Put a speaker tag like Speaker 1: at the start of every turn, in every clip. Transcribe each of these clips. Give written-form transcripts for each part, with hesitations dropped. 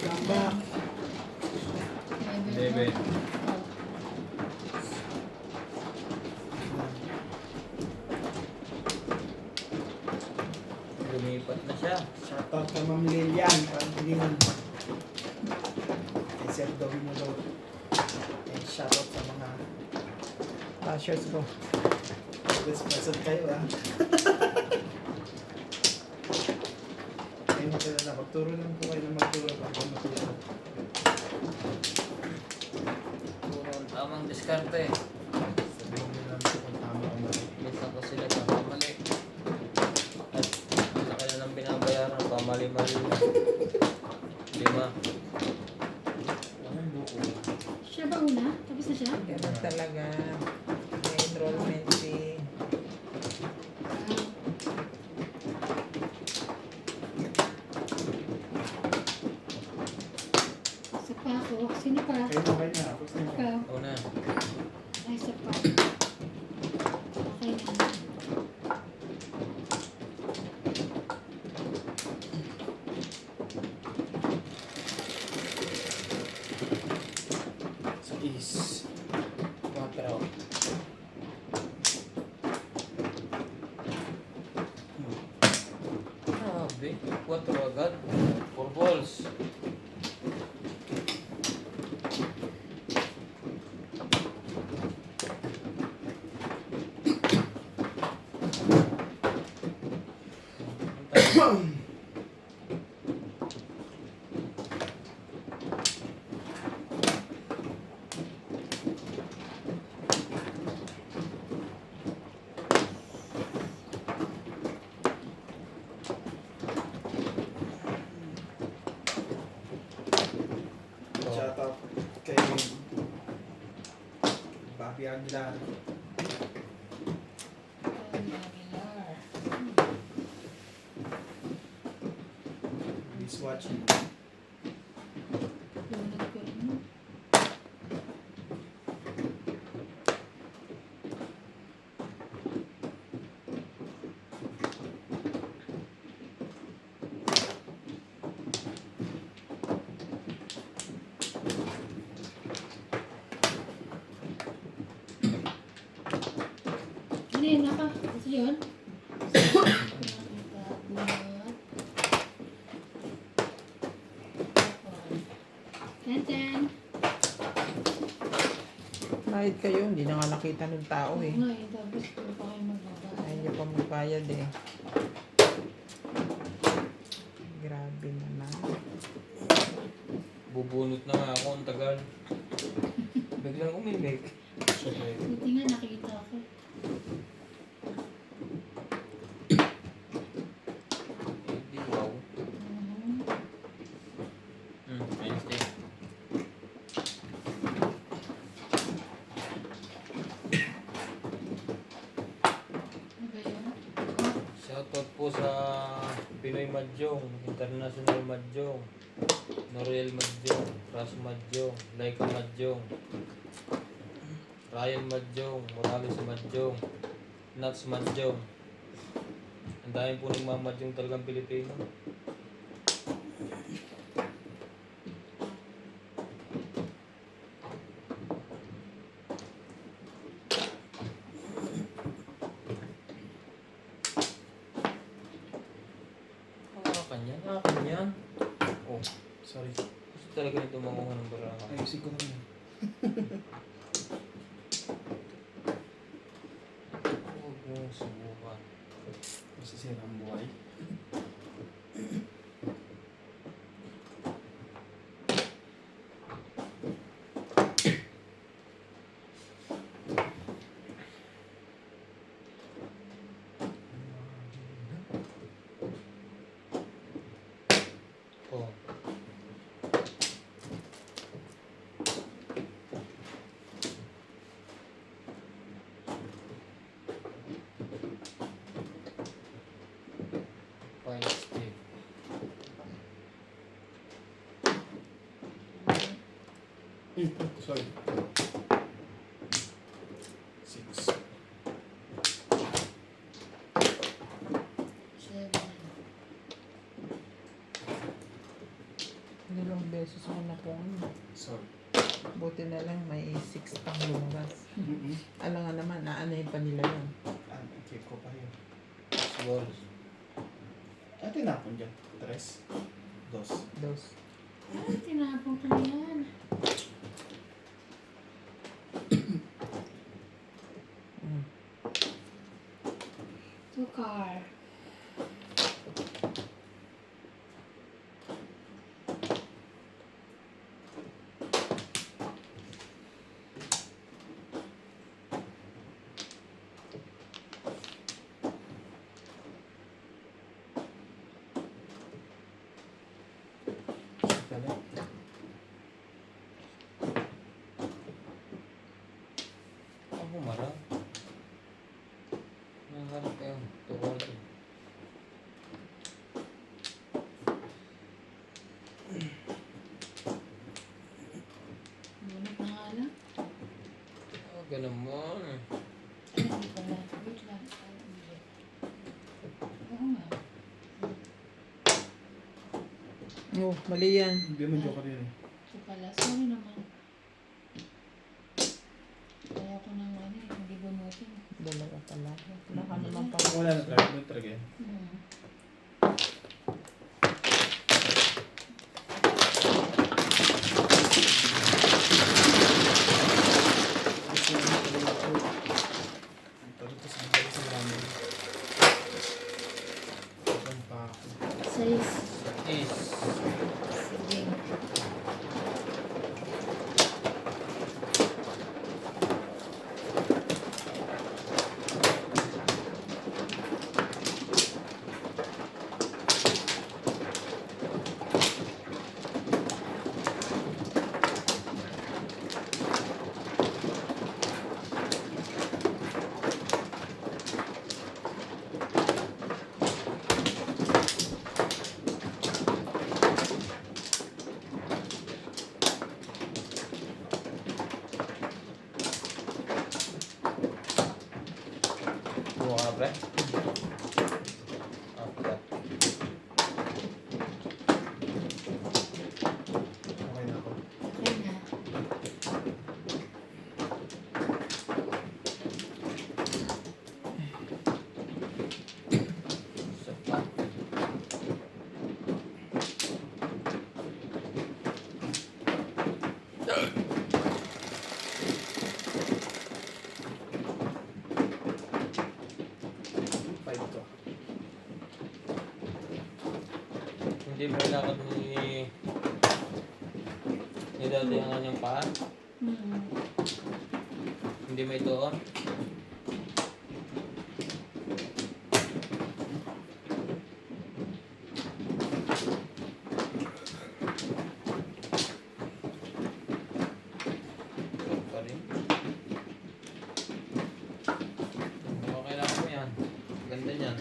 Speaker 1: Gamba.
Speaker 2: 11. Lumipat na siya.
Speaker 1: Shoutout kay Ma'am Lilian. Pagpilihan. Kay Sir Domino daw. And shoutout sa mga bashers ko. Best person kayo ah. Ayun sila na. Magturo lang po kayo na magturo. Ako maturo.
Speaker 2: Puro ang tamang diskarte.
Speaker 1: Sabihin nyo lang kung tama o mali.
Speaker 2: Minsan ko sila pamali. At ang laki na ng binabayaran. Pamali-mali. 5.
Speaker 1: Anong buko?
Speaker 3: Siya ba una? Tapos na siya?
Speaker 4: Ganun talaga. May enrollment fee.
Speaker 3: Isa pa ako. Sino pa?
Speaker 1: Kayo na kayo na. Tapos na
Speaker 3: Ikaw.
Speaker 2: Una.
Speaker 3: Ay, isa pa. Okay na.
Speaker 1: So is 4.
Speaker 2: Grabe. 4 agad. 4 balls.
Speaker 1: Shoutout kay Bobby Aguilar. He's watching.
Speaker 3: Lunod ko rin. Ano yun? Naka? Gusto yun? Ten.
Speaker 4: Kahit kayo, hindi na nga nakita ng tao eh.
Speaker 3: Oo nga eh. Tapos puro pa kayo magbaba.
Speaker 4: Ayaw niyo pa magbayad eh. Grabe naman.
Speaker 2: Bubunot na nga ako. Ang tagal. Biglang umimik.
Speaker 3: Buti nga nakita ako.
Speaker 2: Hindi, wow. Wednesday.
Speaker 3: Ano ba yun?
Speaker 2: Shoutout po sa Pinoy Mahjong, International Mahjong, Noriel Mahjong, Ras Mahjong, Laika Mahjong, Ryan Mahjong, Morales Mahjong, Nats Mahjong. Ang dami po ng mga Mahjong talagang Pilipino. Akin yan. Oh,
Speaker 1: Sorry.
Speaker 2: gusto talaga nito manguha ng baraka.
Speaker 1: Ayusin ko na yun.
Speaker 2: Huwag mong subukan.
Speaker 1: Masisira ang buhay.
Speaker 2: Oh. Fine stick.
Speaker 1: Sorry. 6.
Speaker 3: 7.
Speaker 4: Hindi lang Ilang beses ako na po.
Speaker 1: Sorry.
Speaker 4: Buti na lang may 6 pang lumabas.
Speaker 1: Mm-hmm.
Speaker 4: Alam nga naman, naanayin pa nila yun.
Speaker 1: Keep ko pa yun.
Speaker 2: Balls.
Speaker 1: Ay, tinapon dyan. 3. 2.
Speaker 4: Dos.
Speaker 3: Ay, tinapon ko na yan.
Speaker 4: Mm.
Speaker 3: Tukar.
Speaker 2: Ako marang. Naharap kayo. Tuwal.
Speaker 3: Bunot na nga lang.
Speaker 2: Okay naman.
Speaker 3: Ay, hindi pala. Wait lang. Ay, hindi. Oo nga.
Speaker 4: Oh, mali yan.
Speaker 1: Hindi mo joke rin.
Speaker 3: Ito pala. Sorry naman. Kaya ko nang ano eh. Hindi bunutin.
Speaker 4: Dalawa pala. Baka naman pa.
Speaker 1: Wala na try. Wala try again.
Speaker 3: Hmm. Sais.
Speaker 2: Is.
Speaker 3: Sige.
Speaker 2: Buka ka, pre? Okay.
Speaker 1: Okay na ako.
Speaker 3: Okay na.
Speaker 2: Isa pa.
Speaker 1: Five to.
Speaker 2: Hindi mo ilakad ni dati ang kanyang paa.
Speaker 3: Hmm.
Speaker 2: Hindi may itoon. Ito pa rin. Okay lang mo yan. Ganda niyan.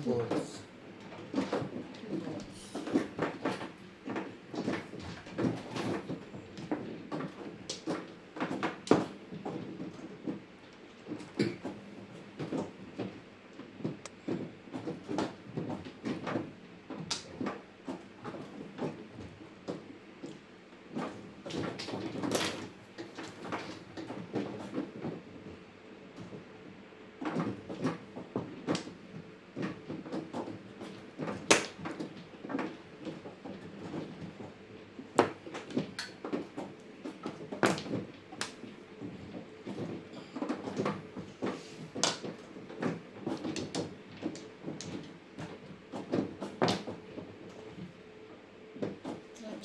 Speaker 2: Balls.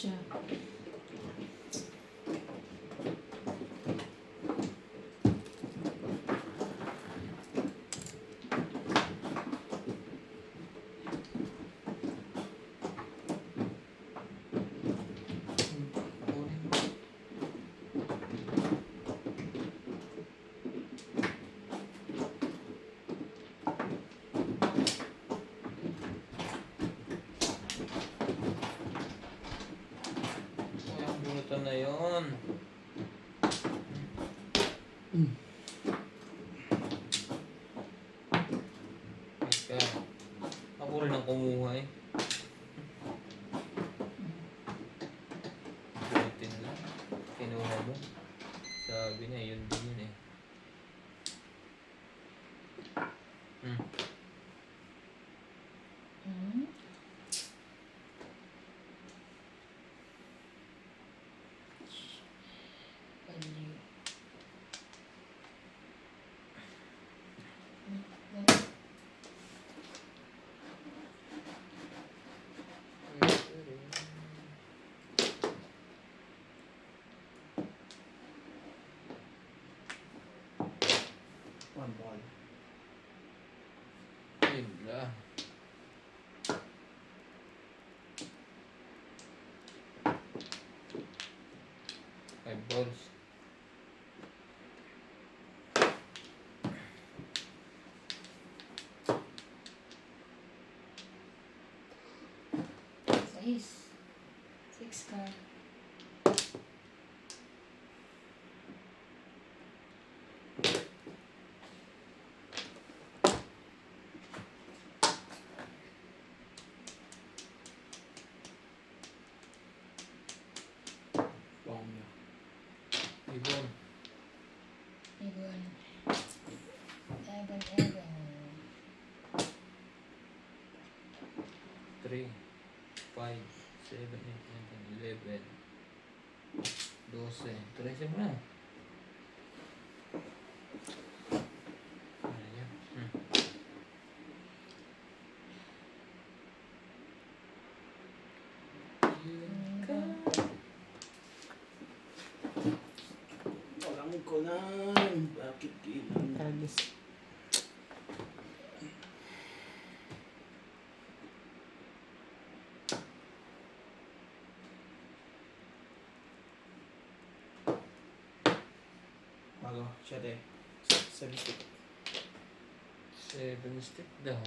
Speaker 3: Gotcha.
Speaker 2: Ako rin ang kumuha eh. Butin lang. Kinuha mo. Sabi niya, yun din yun eh.
Speaker 3: Hmm? Baliw.
Speaker 1: One ball.
Speaker 2: Yun lang. Five balls.
Speaker 3: Six card.
Speaker 1: Wow niya.
Speaker 2: Ibon.
Speaker 3: Ibon. Ebon.
Speaker 2: 3, 5, 7, 8, 9, 10, 11, 12. 13 mo na. Ayan.
Speaker 1: Walang kunan. Bakit kinang?
Speaker 4: Alis.
Speaker 1: Bago. 7. 7 stick.
Speaker 2: 7 stick daw.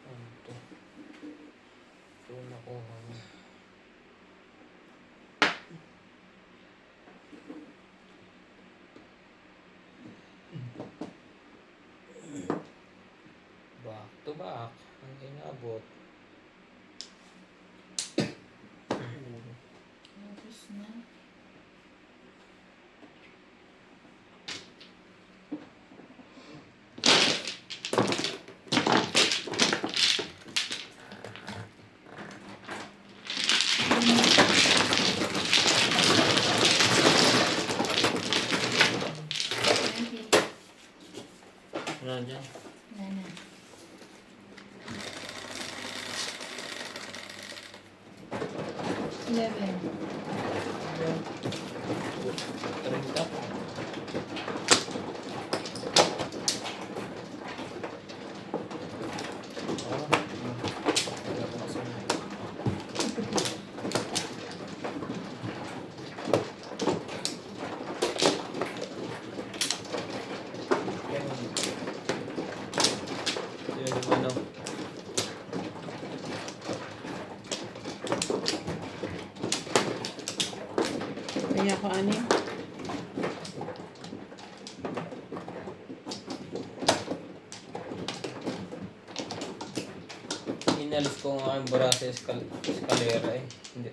Speaker 2: Ano to? Ito nakuha mo. Back to back. Ang inabot.
Speaker 3: Tapos na.
Speaker 2: Ano dyan?
Speaker 3: Nana. Eleven.
Speaker 2: 30. Wala pa kasunod. Yun yung ano.
Speaker 4: Kaya ko anin.
Speaker 2: Inalis ko ang aking bara sa eskalera eh. Hindi.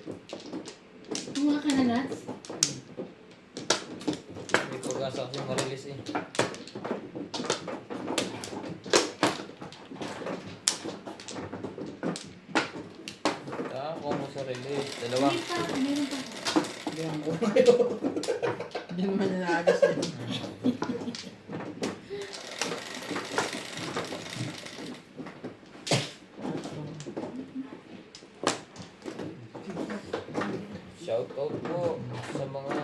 Speaker 3: Kumuha ka na, Nats?
Speaker 2: May pag-asa kasi marilis eh. Ako mo sa release. Dalawa.
Speaker 3: Meron pa.
Speaker 1: Hindi ang kumayo.
Speaker 4: Hindi naman niya naagos yan.
Speaker 2: Shout out po sa mga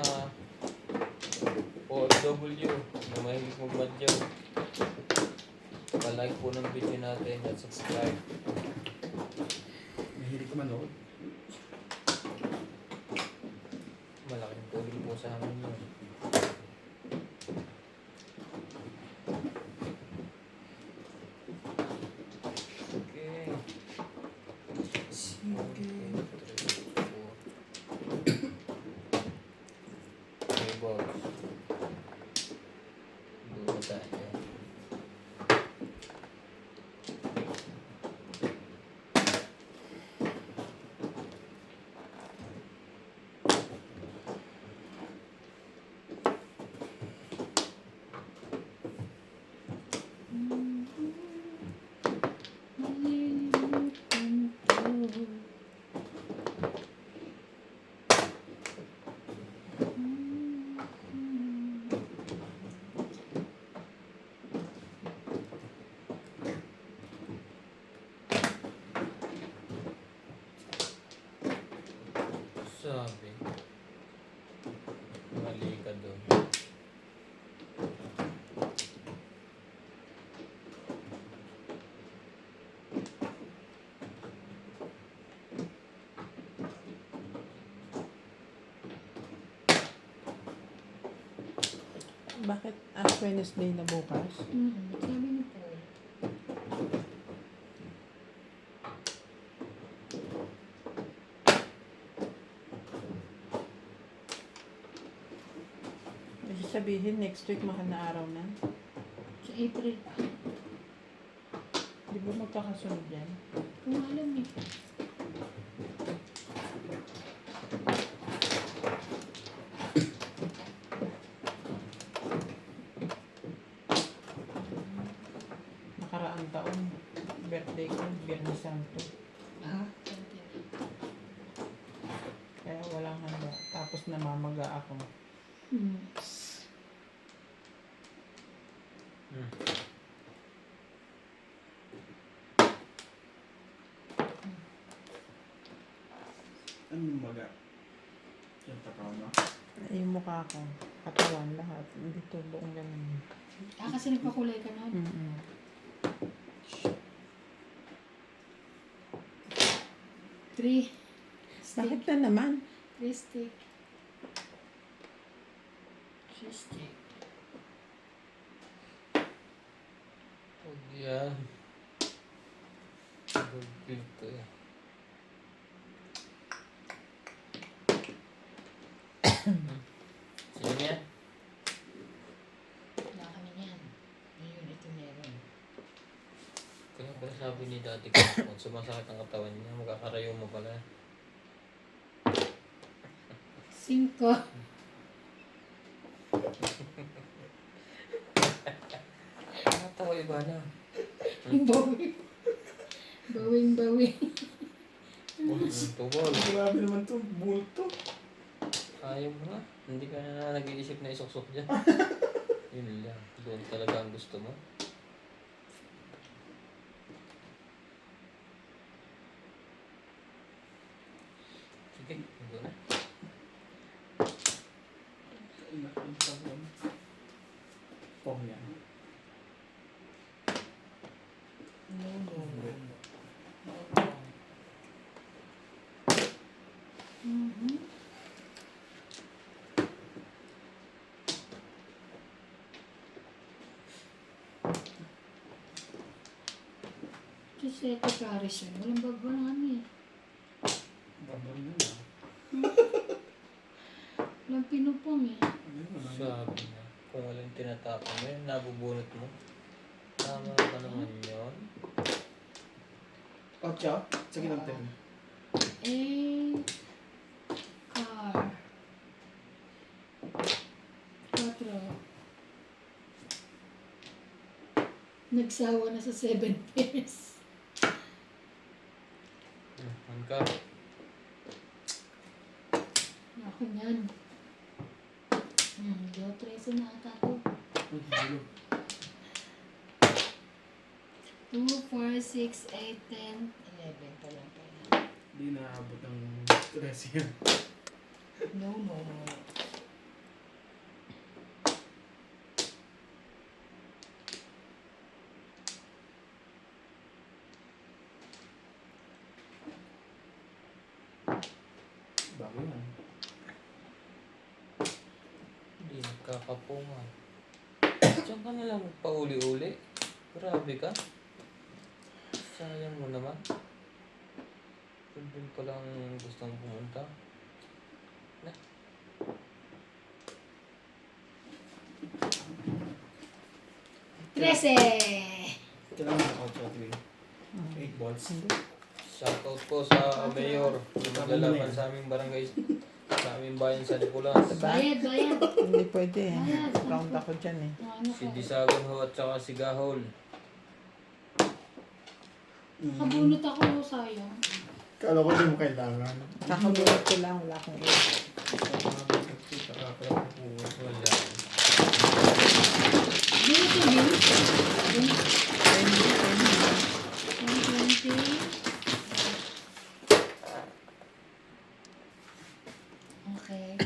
Speaker 2: OFW na mahilig magmadyaw. Pa-like po ng video natin at subscribe.
Speaker 1: Mahilig ko manood.
Speaker 2: Malaking tulong po sa amin yun. Okay. Okay, boss. Doon tayo.
Speaker 4: Bakit Wednesday na bukas?
Speaker 3: Sabi ni Paul.
Speaker 4: Kasi sabihin, next week mahal na araw na.
Speaker 3: Sa April pa.
Speaker 4: Di ba magkakasunod yan?
Speaker 3: Kung alam eh.
Speaker 4: Nakaraang taon, birthday ko, Biyernes Santo.
Speaker 3: Konti.
Speaker 4: Kaya walang handa. Tapos namamaga ako.
Speaker 2: Hmm.
Speaker 1: Ano yung maga? Yung takaw na.
Speaker 4: Yung mukha ko, katawan lahat. Dito, buong ganun.
Speaker 3: Kasi nagpakulay ka nun.
Speaker 4: Mm-mm.
Speaker 3: Three.
Speaker 4: Bakit na naman?
Speaker 3: 3 stick. 3 stick.
Speaker 2: Huwag yan. Gagawin ko yan. Sino yan?
Speaker 3: Wala kami niyan. Ngayon, ito meron.
Speaker 2: Kaya pala sabi ni dati ko, kung sumasakit ang katawan niya, magkakarayo mo pala.
Speaker 3: 5.
Speaker 2: Nakatawa iba na.
Speaker 3: Bawing. Bawing.
Speaker 2: Tubol.
Speaker 1: Grabe naman to, bulto.
Speaker 2: Ayaw mo na. Hindi ka na nag-iisip na isuksok dyan. Yun lang. Doon talaga ang gusto mo. Sige, doon na.
Speaker 1: Nakikita Pong yan.
Speaker 3: No. Kasi ito Paris yun. Walang babalaan eh.
Speaker 1: Babang yun ah.
Speaker 3: Walang pinupong eh.
Speaker 2: Sabi na, kung walang tinatapon mo yun, nabubunot mo. Tama ka naman yun.
Speaker 1: Ocho? Sige lang tayo.
Speaker 3: Car. 4. Nagsawa na sa 7 pairs.
Speaker 2: Ang ka.
Speaker 3: Ako niyan. Deo 13 na ata to. 2, 4, 6, 8, 10, 11 pa lang pala.
Speaker 1: Hindi naabot ng 13 yan.
Speaker 3: No.
Speaker 1: Bago yan.
Speaker 2: Hindi nagkakapungan. Diyan ka nalang pauli-uli. Grabe ka. Sayang mo naman. Doon pa lang gustong pumunta. Na.
Speaker 1: Kailangan na ocho at 8 balls.
Speaker 2: Shoutout po sa Mayor. Yung maglalaban sa aming barangay, sa aming bayan sa Lipulas.
Speaker 3: Bayad.
Speaker 4: Hindi pwede eh. Round ako dyan eh.
Speaker 3: Ano
Speaker 2: Si
Speaker 3: ko?
Speaker 2: Disagon ho at saka si Gahol.
Speaker 3: Nakabunot ako, sayang.
Speaker 1: Kala ko din mo kailangan.
Speaker 4: Kakabunod ko lang, wala akong ulo.
Speaker 2: Wala.
Speaker 3: Bunot ko yun. 120. Okay.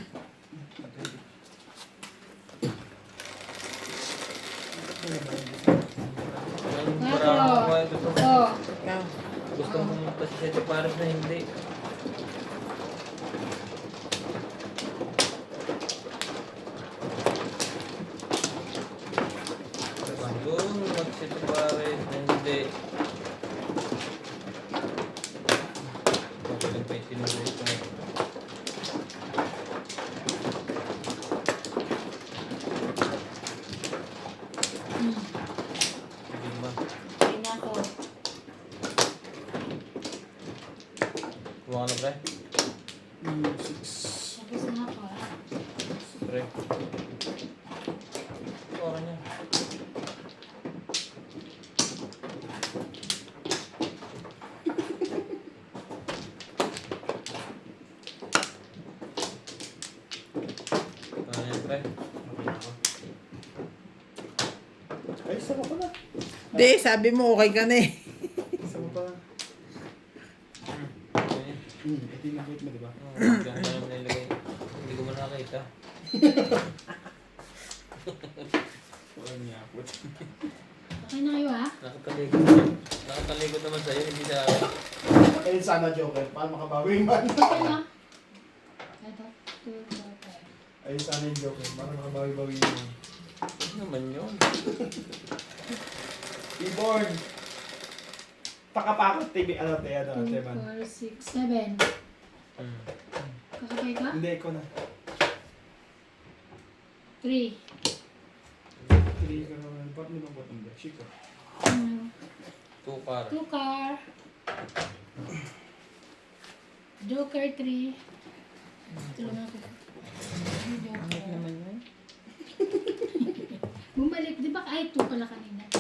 Speaker 2: Parang gusto mo.
Speaker 3: Oh.
Speaker 4: Ikaw,
Speaker 2: Gusto mo pumunta sa Sete Pares na hindi. Kumain na pre.
Speaker 1: 6.
Speaker 3: Tapos na ako ah.
Speaker 2: Pre. Kumain niya. Kumain niya pre.
Speaker 1: Okay na ako. Ay, isa mo pala.
Speaker 4: Di, sabi mo okay ka na eh.
Speaker 1: Isa mo pala.
Speaker 2: Kumain niya.
Speaker 1: Ito yung nabait mo, di ba?
Speaker 2: Diyan ko naman nilagay. Hindi ko man nakita.
Speaker 1: Walang niyapot.
Speaker 3: Okay na kayo ah.
Speaker 2: Nakatalikod. Nakatalikod naman sa'yo, hindi sa akin.
Speaker 1: Ayun sana, Joker. Paano makabawi man?
Speaker 3: Okay na. Ito. 2, 4, 5.
Speaker 1: Ayun sana yung Joker. Paano makabawi-bawi naman?
Speaker 2: Ano naman yun?
Speaker 1: Reborn! Pakapakot TV. Ano, te, ano,
Speaker 3: 2,
Speaker 1: Teban?
Speaker 3: 4, 6, 7. Kakabay ka?
Speaker 1: Hindi, ikaw na.
Speaker 3: 3.
Speaker 1: 3 ka naman. Ba't mo nang bottom deck? Shiko.
Speaker 2: Tukar.
Speaker 3: 2 car. Joker 3. Tulungan ko.
Speaker 4: Bakit naman yun?
Speaker 3: Bumalik. Di ba? Ay, 2 pala kanina.
Speaker 2: 1,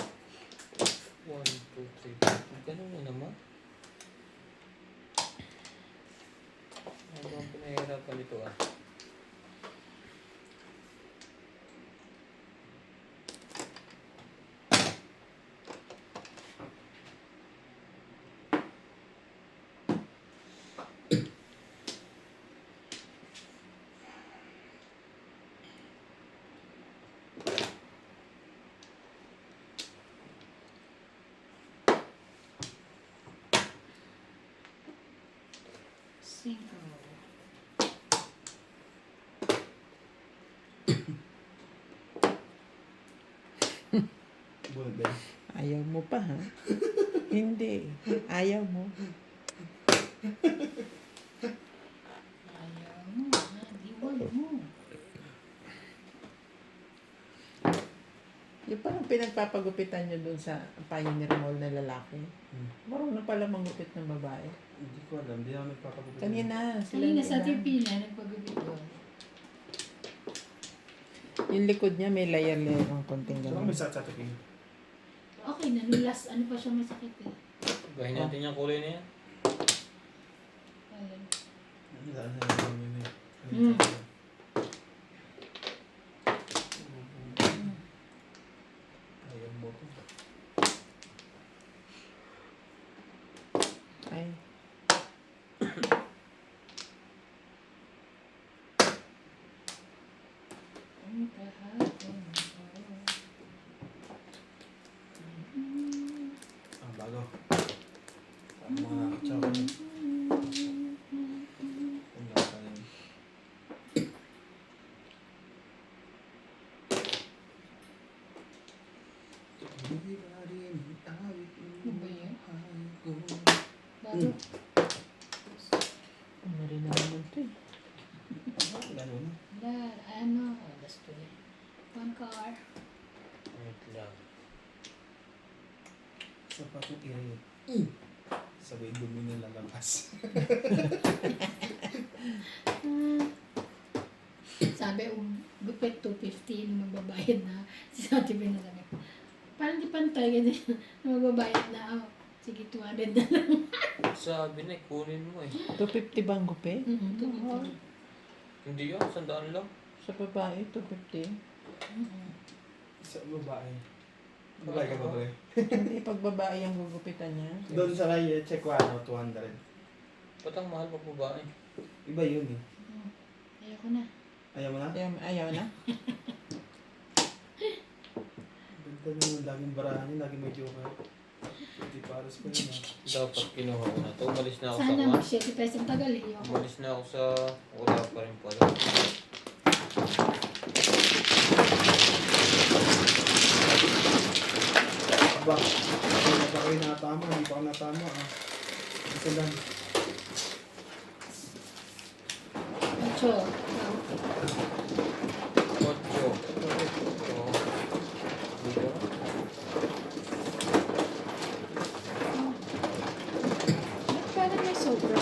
Speaker 2: 2, 3. Ganun na naman. Ano bang pinahirapan nito ah?
Speaker 3: Cinco.
Speaker 1: Bullet ba yun?
Speaker 4: Ayaw mo pa ha? Hindi. Ayaw mo.
Speaker 3: Ayaw mo. Diwag mo.
Speaker 4: Yung parang pinagpapagupitan nyo dun sa Pioneer Mall na lalaki. Marunong pala mangupit ng babae.
Speaker 1: Hindi ko alam. Hindi ako nagpapagupit.
Speaker 4: Kanina, sila
Speaker 3: Kanina sa
Speaker 4: nila.
Speaker 3: Tirpina, nagpagubit doon.
Speaker 4: Yung likod niya may layer-layer ng konting
Speaker 1: Saan
Speaker 4: gano'n.
Speaker 1: may sa king?
Speaker 3: Okay na, nilas, ano pa siya masakit eh.
Speaker 2: Gahin natin yung kulay na yan.
Speaker 3: Ayun.
Speaker 1: Ano saan sa namin yun?
Speaker 3: Hmm.
Speaker 1: Ayaw mo ko.
Speaker 4: Ay.
Speaker 3: Ang kahapon.
Speaker 1: Bago. Ang mga tsaka. Ang lasa yun. Hindi ba rin awit
Speaker 3: Ano ba yun?
Speaker 1: ko?
Speaker 3: Bago.
Speaker 4: Ano rin naman ito eh.
Speaker 1: Ganun.
Speaker 3: Ano? Oh, that's two. 1 car.
Speaker 2: Wait lang.
Speaker 1: Sa patong irit. Sabay dumi na lalabas.
Speaker 3: Sabi, gupit 250 na magbabayad na. Si Sati Bin na sabi, parang di pantay ganyan na magbabayad na. Oh, sige, 200 na lang.
Speaker 2: Sabi na, kunin mo eh.
Speaker 4: 250 bang gupit?
Speaker 2: Hindi yun, 100 lang.
Speaker 4: Sa babae, 250.
Speaker 1: Sa babae. Babae ka ba ba?
Speaker 4: Hindi, pag babae ang gugupitan niya.
Speaker 1: Doon sa Rai, check ko ano, 200.
Speaker 2: Ba't ang mahal pag babae?
Speaker 1: Iba yun eh.
Speaker 3: Ayoko na.
Speaker 1: Ayaw mo na?
Speaker 4: Ayaw na?
Speaker 1: Ganda naman, laging barahan yun, laging may joker. Hindi pares pa yun ah.
Speaker 2: Dapat kinuha ko na to. Umalis na ako sa
Speaker 3: Sana
Speaker 2: kwan.
Speaker 3: mag-70 pesos ang tagal eh. Ayoko.
Speaker 2: Umalis na ako sa... Wala pa rin pala.
Speaker 1: Aba, hindi pa kayo natama, hindi pa ako natama ah. Isa lang.
Speaker 3: Ocho.
Speaker 2: 8. Oo. Dito.
Speaker 3: Ba't parang may sobra?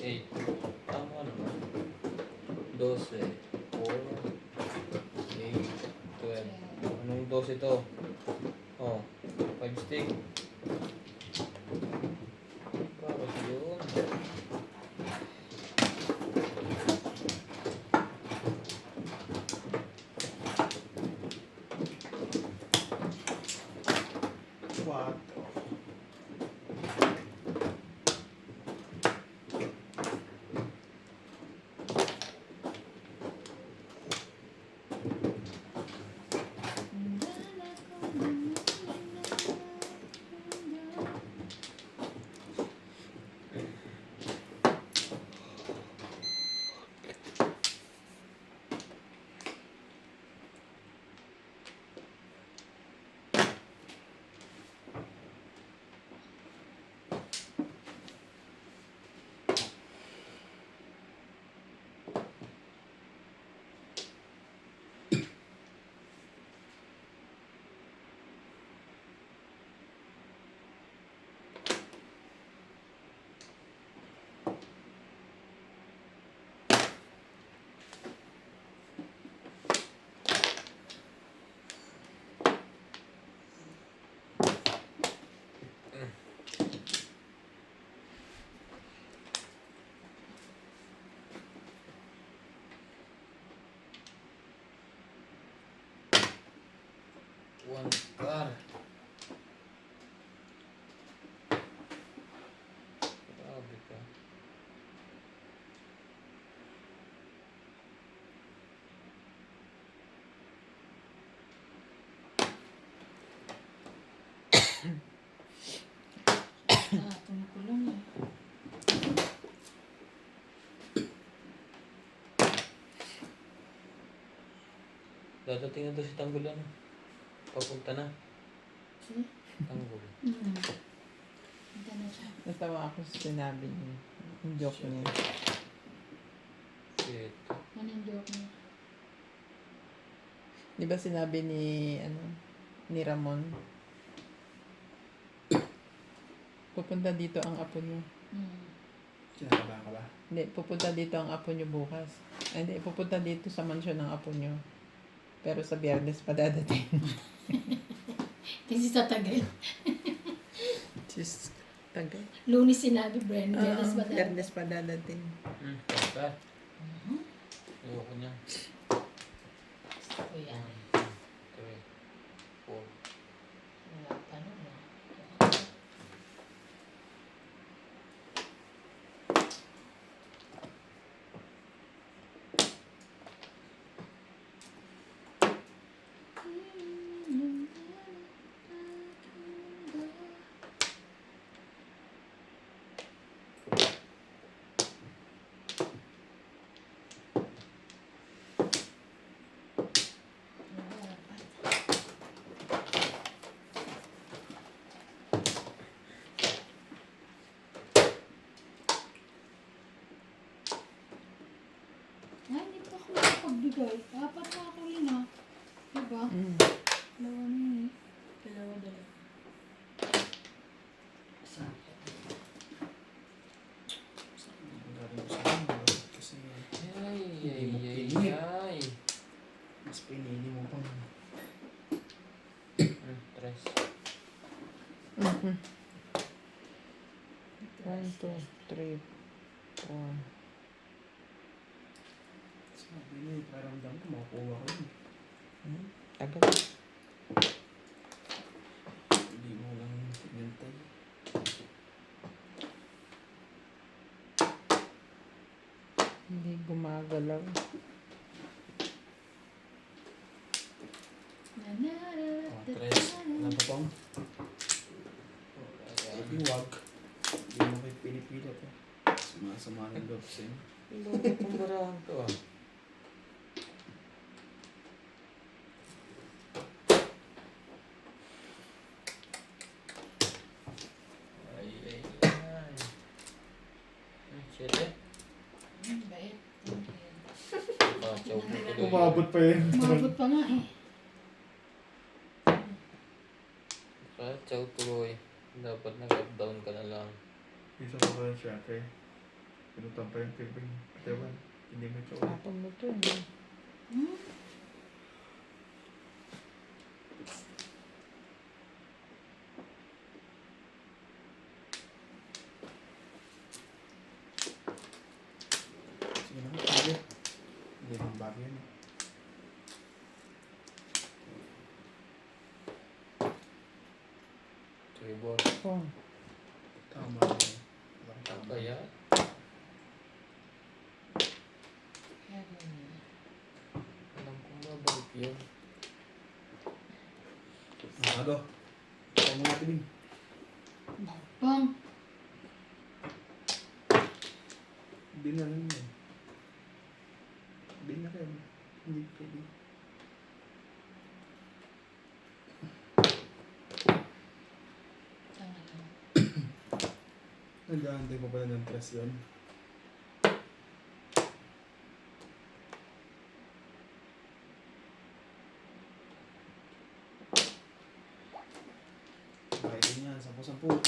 Speaker 2: 8. Tama naman. 12, 4, 8, 12. Ano yung 12 ito? Oh, 5 stick. Bakit yun?
Speaker 1: Quatro.
Speaker 2: One car. Grabe ka.
Speaker 3: Tumukulong eh.
Speaker 2: Dadating na to si Tanggol ano? Papunta na.
Speaker 3: See?
Speaker 2: Tanggol.
Speaker 3: Punta na siya.
Speaker 4: Natawa ako sa sinabi niya. Yung joke niya.
Speaker 2: Shit.
Speaker 3: Ano yung joke niya?
Speaker 4: Di ba sinabi ni Ramon, pupunta dito ang apo niyo.
Speaker 1: Kinakabahan ka ba?
Speaker 4: Hindi, pupunta dito ang apo niyo bukas. Ay, hindi, pupunta dito sa mansyon ng apo niyo. Pero sa Biyernes pa dadating.
Speaker 3: Kasi sa tagal.
Speaker 4: Just, tagay.
Speaker 3: Lunes sinabi, Bren. Biyernes ba dahil?
Speaker 4: Biyernes pa dadating.
Speaker 2: Basta. Ayoko niya.
Speaker 3: Gusto ko yan.
Speaker 2: 3, 4.
Speaker 3: Wala pa nun ah. Ay, hindi pa ako nakapagbigay. Apat na ako rin ah. Diba? Dalawa na yun eh. Dalawa.
Speaker 1: Saan? Magaling ko sa kanila. Kasi
Speaker 2: Ay.
Speaker 1: mas pinili mo pang
Speaker 2: 3.
Speaker 4: 1, 2, 3, 4.
Speaker 1: sabi niya, paramdam ko makukuha ko yun.
Speaker 4: Agad.
Speaker 1: Hindi mo lang hintay.
Speaker 4: Hindi gumagalaw.
Speaker 1: Tres. Ano ba pong? Sabi wag. Hindi mo kayo pinipilit eh. Sumasama ng loob sa inyo.
Speaker 2: Loko kong barahan to ah. Ay. Siyete.
Speaker 3: Bait.
Speaker 2: Bachaw ko tuloy.
Speaker 1: Umabot pa yun.
Speaker 3: Umabot pa nga eh.
Speaker 2: Bachaw tuloy. Dapat nag-up down ka na lang.
Speaker 1: Isa pa ba siya, okay? Pero Ito pa yung favorite. Ito ba? Hindi mo ito.
Speaker 4: Tapon mo to eh.
Speaker 3: Hmm?
Speaker 1: Sige naman, pwede. Hindi naman bagay yun.
Speaker 2: Tribal.
Speaker 4: Oh.
Speaker 1: Tama. Walang tama.
Speaker 2: Kaya,
Speaker 3: Kaya ganyan.
Speaker 2: alam kong babalik yun.
Speaker 1: Bago. Ito mo natin din.
Speaker 3: Bang!
Speaker 1: Hindi na lang yun. Hindi na rin. Hindi pwede.
Speaker 3: Tama lang.
Speaker 1: Nag-aantay pa pala ng press yun. Bakit din yan? 10-10.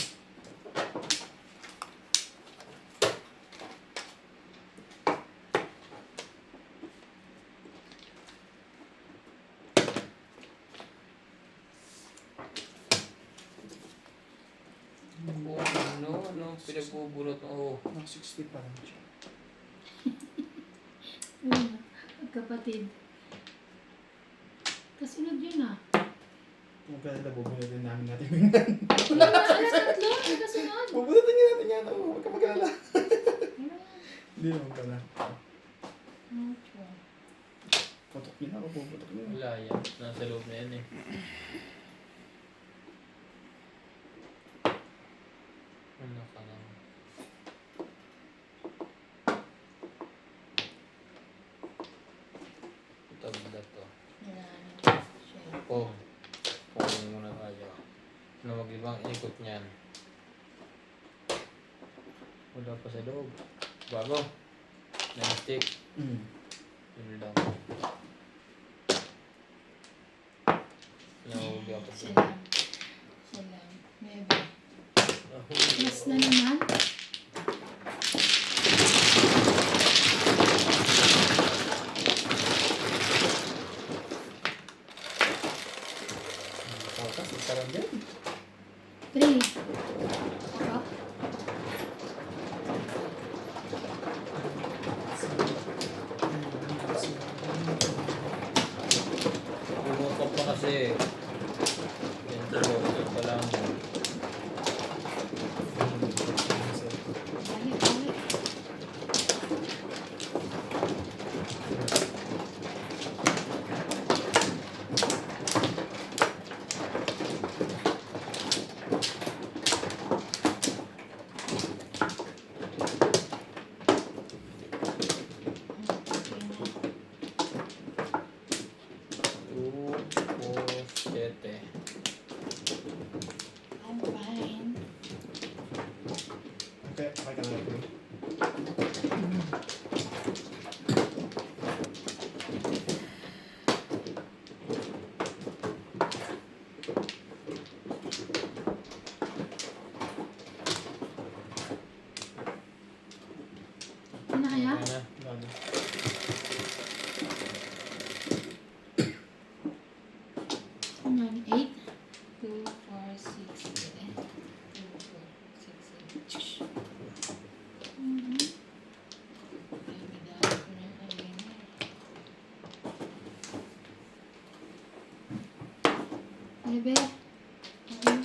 Speaker 2: Ano, pinagbubulot mo.
Speaker 1: Mga 60 pa lang siya.
Speaker 3: Ano, magkapatid. Kasunod yun ah.
Speaker 1: Kung kaya bubunutin namin natin.
Speaker 3: Wala na, alas tatlo, kasunod.
Speaker 1: Bubunutin niya natin yan. Oo, huwag ka mag-alala.
Speaker 3: Wala.
Speaker 1: Hindi naman pala.
Speaker 3: Okay.
Speaker 1: Putok niya ako, puputok niya.
Speaker 2: Wala yan. Nasa loob na yan eh. Ano ka lang. Tabla to.
Speaker 3: Wala na. Siya.
Speaker 2: Pong. Pong muna tayo. Na mag-ibang ikot niyan. Wala pa sa loob. Bago. Nag-stick. Yun lang. Nahubi ako
Speaker 3: Siya
Speaker 2: sa.
Speaker 3: lang. Siya lang. Maybe. Yes na naman.
Speaker 1: Tapos, magkaroon din.
Speaker 3: 3. Ako?
Speaker 2: Pumutok pa kasi. Yan to. Ito pa lang.
Speaker 3: Balik, balik.
Speaker 2: Two, four, sete.
Speaker 3: I'm fine.
Speaker 1: Okay, okay ka na lang.
Speaker 3: Ano na kaya?
Speaker 2: Ayan na.
Speaker 1: Lalo.
Speaker 3: Ano? 8? 2, 4, 6, 7. 2, 4, 6, 7. Mhm. Ay, may dahil ko na kanina. Bebe. Ano?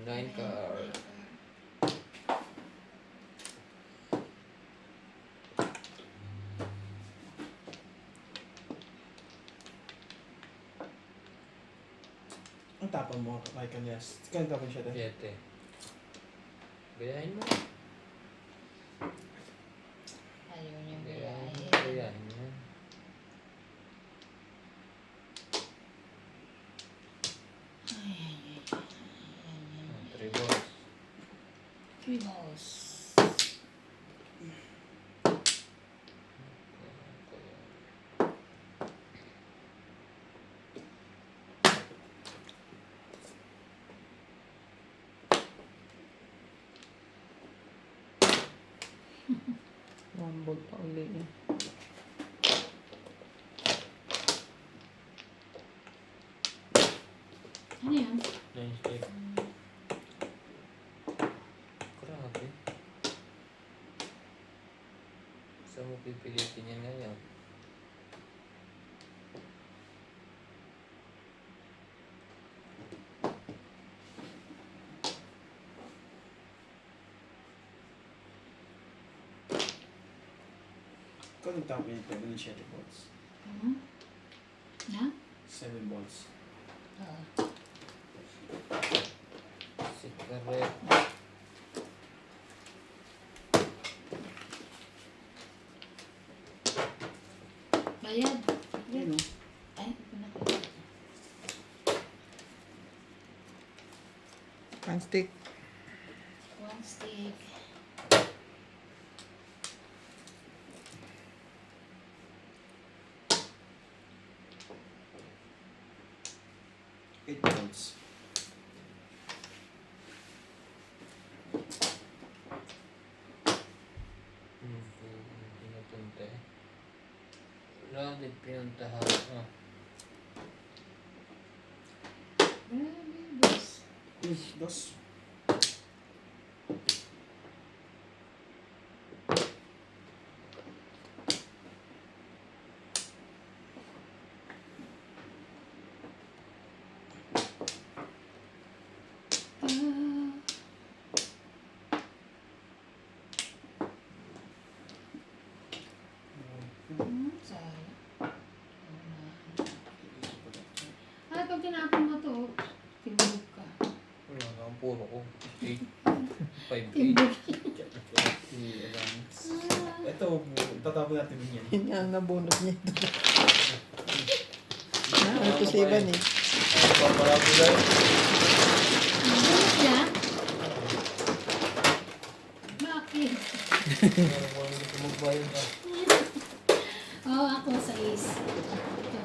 Speaker 2: Nine card.
Speaker 1: Kung tapon mo kay Kanyas. Kung tapon siya tayo.
Speaker 2: 7. Gayahin mo.
Speaker 3: Ayaw niyang
Speaker 2: Gayahin mo.
Speaker 3: gayahin.
Speaker 2: Gayahin mo.
Speaker 3: Ay.
Speaker 2: 3 balls.
Speaker 3: 3 balls.
Speaker 4: Rumble pa uli eh.
Speaker 3: Ano yan?
Speaker 2: 9 step. Grabe. Saan mo pipilitin yan ngayon?
Speaker 1: Kung tapon niya tayo ng 7 balls.
Speaker 3: Na?
Speaker 1: 7 balls.
Speaker 3: Oo.
Speaker 2: Cigarette.
Speaker 3: Bayad.
Speaker 1: Yun o.
Speaker 3: Ay, ito na.
Speaker 4: Handstick.
Speaker 3: 1 stick.
Speaker 1: Eight balls.
Speaker 2: Pinapunta eh. Wala din pinuntahan. Ah.
Speaker 3: Grabe, boss.
Speaker 1: Dos.
Speaker 3: Ah. Sayang. Ay, pag tinapon mo to, tibulog ka.
Speaker 2: Wala na ang puro ko. 8. 5, 8.
Speaker 3: Tibulog.
Speaker 1: Ito, tatapon natin din yan.
Speaker 4: Yun nga ang nabunot niya ito. Ito si Ivan eh.
Speaker 2: Paparabo lang.
Speaker 3: Bulog siya? Bakit?
Speaker 2: Walang gusto magbayad ah.
Speaker 3: Oo, ako sa is. Ito.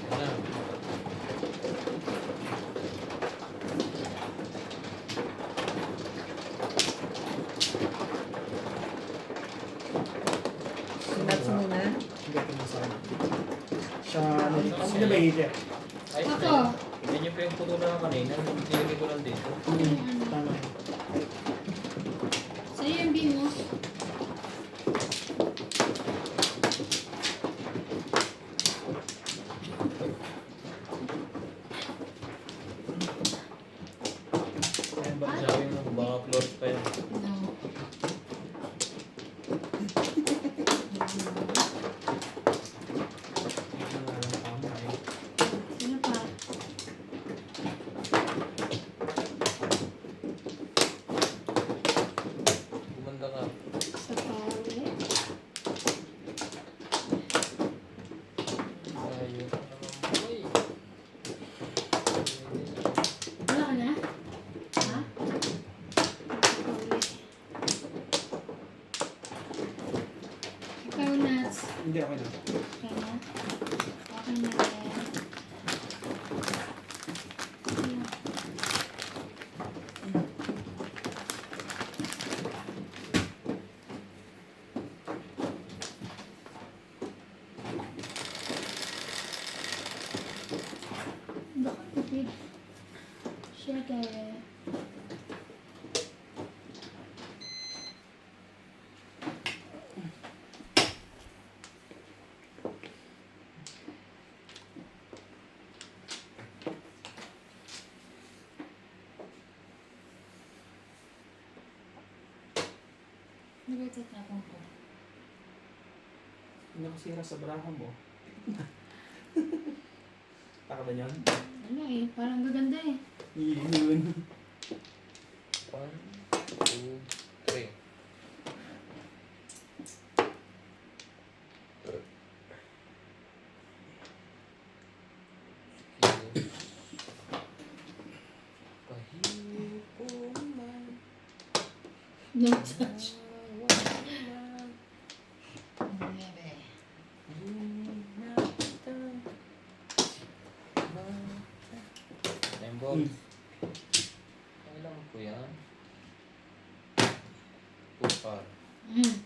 Speaker 2: Yan na.
Speaker 4: Nuts muna.
Speaker 1: Hindi ko masama. Siya, ano, sino ba hilir?
Speaker 2: Ay,
Speaker 3: Ako.
Speaker 2: Hindi niyo pa yung puto na kanina. Nilagay ko lang dito.
Speaker 1: Tama yun.
Speaker 3: Sa'yo yung bimo.
Speaker 1: Ayan ba?
Speaker 2: Sabi mo, baka floors pa yun.
Speaker 3: No.
Speaker 1: Tama eh.
Speaker 3: Sino pa?
Speaker 2: Gumanda ka.
Speaker 3: Sa pare.
Speaker 2: Ayun. Ay.
Speaker 3: Wala ka na? Ha? Ikaw, Nats.
Speaker 1: Hindi, okay na.
Speaker 3: Okay na? Okay na rin. Baka tupid. Syempre. Nagtatapon ko.
Speaker 1: Nakasira sa braha mo. Taka ba yan?
Speaker 3: Wala eh, parang gaganda eh.
Speaker 1: Yun.
Speaker 2: 1, 2, 3.
Speaker 3: No touch. Nebe.
Speaker 2: Balls. Kailan po yan? 2 par.
Speaker 3: Mm.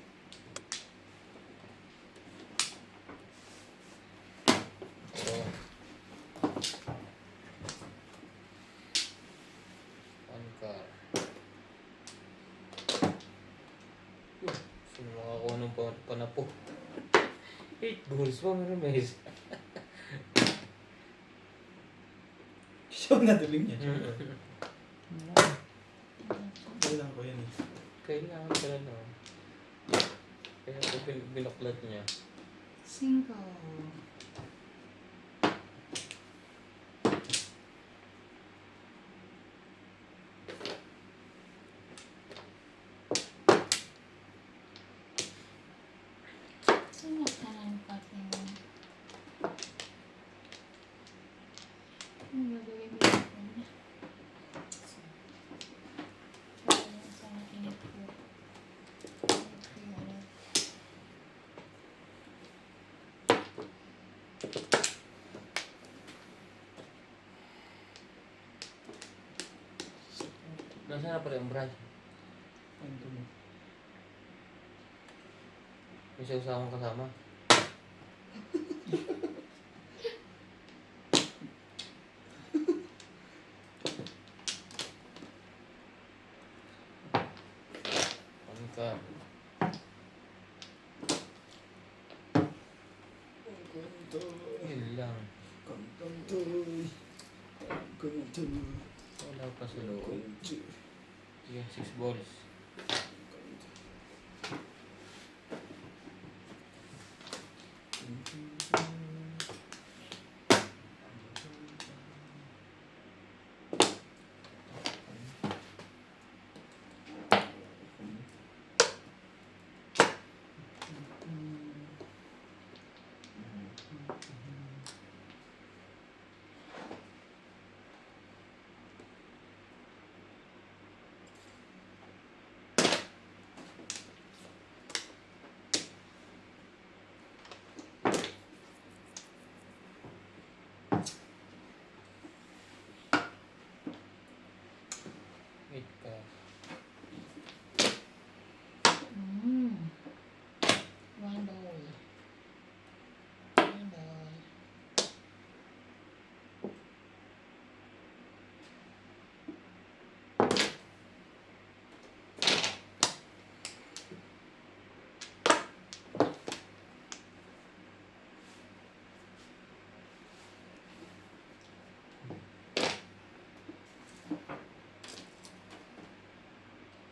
Speaker 2: So, 1 car. Sino makakuha ng panapo? 8 balls pa, meron mes.
Speaker 1: Siya ang naduling niya. Kailan ko yan eh.
Speaker 2: Kailangan pala na. Kaya ko binuklat niya.
Speaker 3: 5. Sino ka ng partner mo? Ano gagawin mo yun? Sana inip ko.
Speaker 2: Nasaan na pala yung brush?
Speaker 1: Ano to mo?
Speaker 2: May sausawang kasama. Pangka. Yun lang. Wala pa sa loob. Yan, 6 balls. Wait ka.
Speaker 3: One ball. One ball.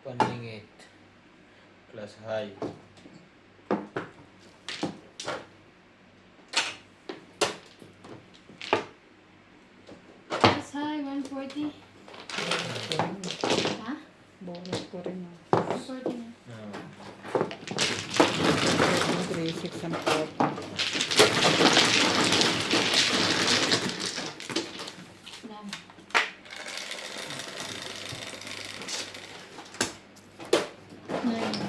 Speaker 2: Paningit. Plus high.
Speaker 3: That's high, 140. Ha?
Speaker 4: Bonus ko rin.
Speaker 3: 140 na.
Speaker 2: Ah.
Speaker 4: 3, 6 ang pot.
Speaker 3: Dami. Nine.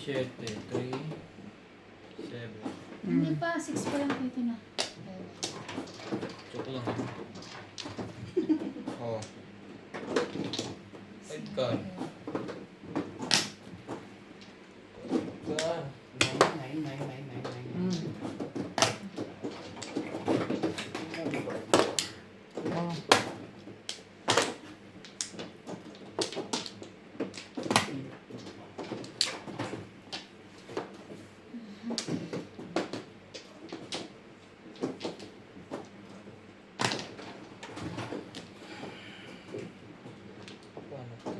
Speaker 2: 7, 3, 7.
Speaker 3: Hindi pa, 6 pa lang dito na.
Speaker 2: Joke lang. Oh. Red card. Card.
Speaker 1: 9.
Speaker 4: Oh.
Speaker 2: Paano to?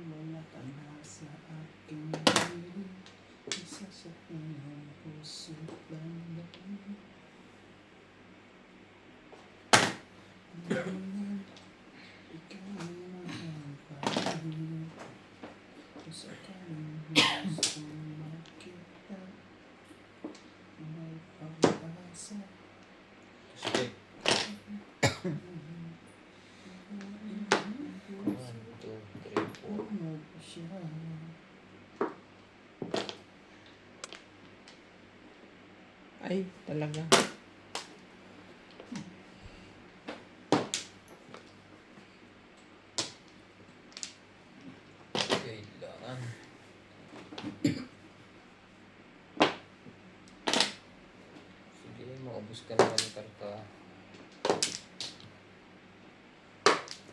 Speaker 1: Mga tanda sa aking isa sa unang puso landan. Ikaw ay mahal pa rin. Kung sakaling gusto makita, may pag-asa.
Speaker 2: Stick. 1, 2, 3, 4.
Speaker 1: Huwag siya.
Speaker 4: Ay, talaga.
Speaker 2: Kailangan. Sige, makabus ka naman ng karta.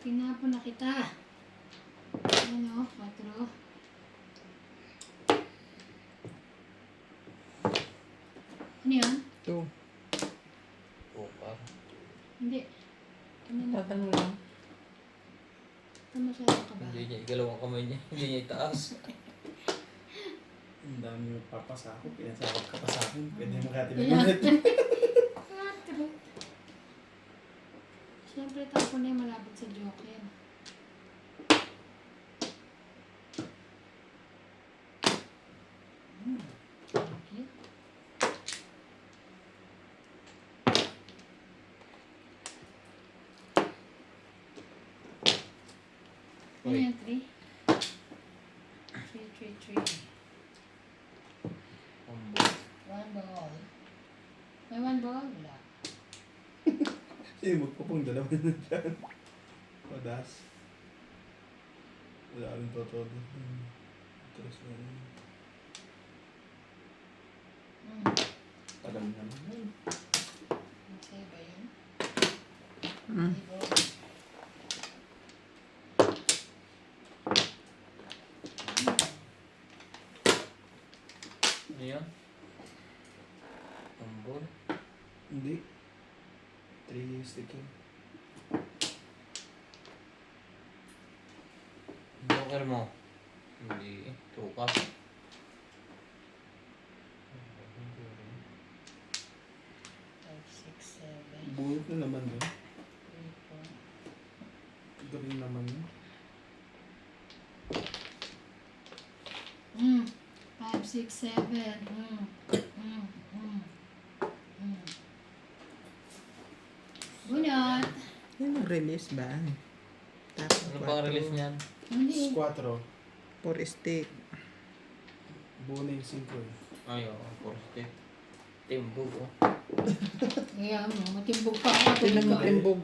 Speaker 3: Tinapon na kita. Ano, 4. Ano yan?
Speaker 4: 2.
Speaker 2: Pokar.
Speaker 3: Hindi. Ano na?
Speaker 4: Tatanong lang.
Speaker 3: Masyado ka ba?
Speaker 2: Hindi niya igalaw ang kamay niya. Hindi niya itaas.
Speaker 1: Ang dami yung papasako. Pinasakot ka pa sa akin. Pwede mo kati
Speaker 3: Yeah.
Speaker 1: ulit.
Speaker 3: 4. Siyempre, tapo na yung malapit sa Joker. Okay. Ano
Speaker 2: Wait.
Speaker 3: yan, 3? 3.
Speaker 2: Combo.
Speaker 3: 1 ball. May 1 ball? Wala.
Speaker 1: Sige, magpapong dalawa na dyan. Padas. Wala rin todo. Tapos na yun. Tagal naman yun.
Speaker 3: Sa'yo ba yun?
Speaker 4: Mm.
Speaker 3: May ball.
Speaker 2: Ano yan? Combo.
Speaker 1: Hindi. 3 sticking.
Speaker 2: Joker mo. Hindi. Tukap.
Speaker 3: 5, 6, 7,
Speaker 1: Bulot na naman yun.
Speaker 3: 3,
Speaker 1: Galing naman yun.
Speaker 3: 4. 5, 6, 7. Bunot.
Speaker 4: Yan ang release ba? Tapos
Speaker 2: Ano bang release niyan?
Speaker 3: Hindi.
Speaker 1: 4.
Speaker 4: 4 stick.
Speaker 1: Buo na yung 5 eh.
Speaker 2: Ay, oo. Porte. Timbog, oh.
Speaker 3: Kaya mo, matimbog pa ako.
Speaker 4: Tinan mo timbog.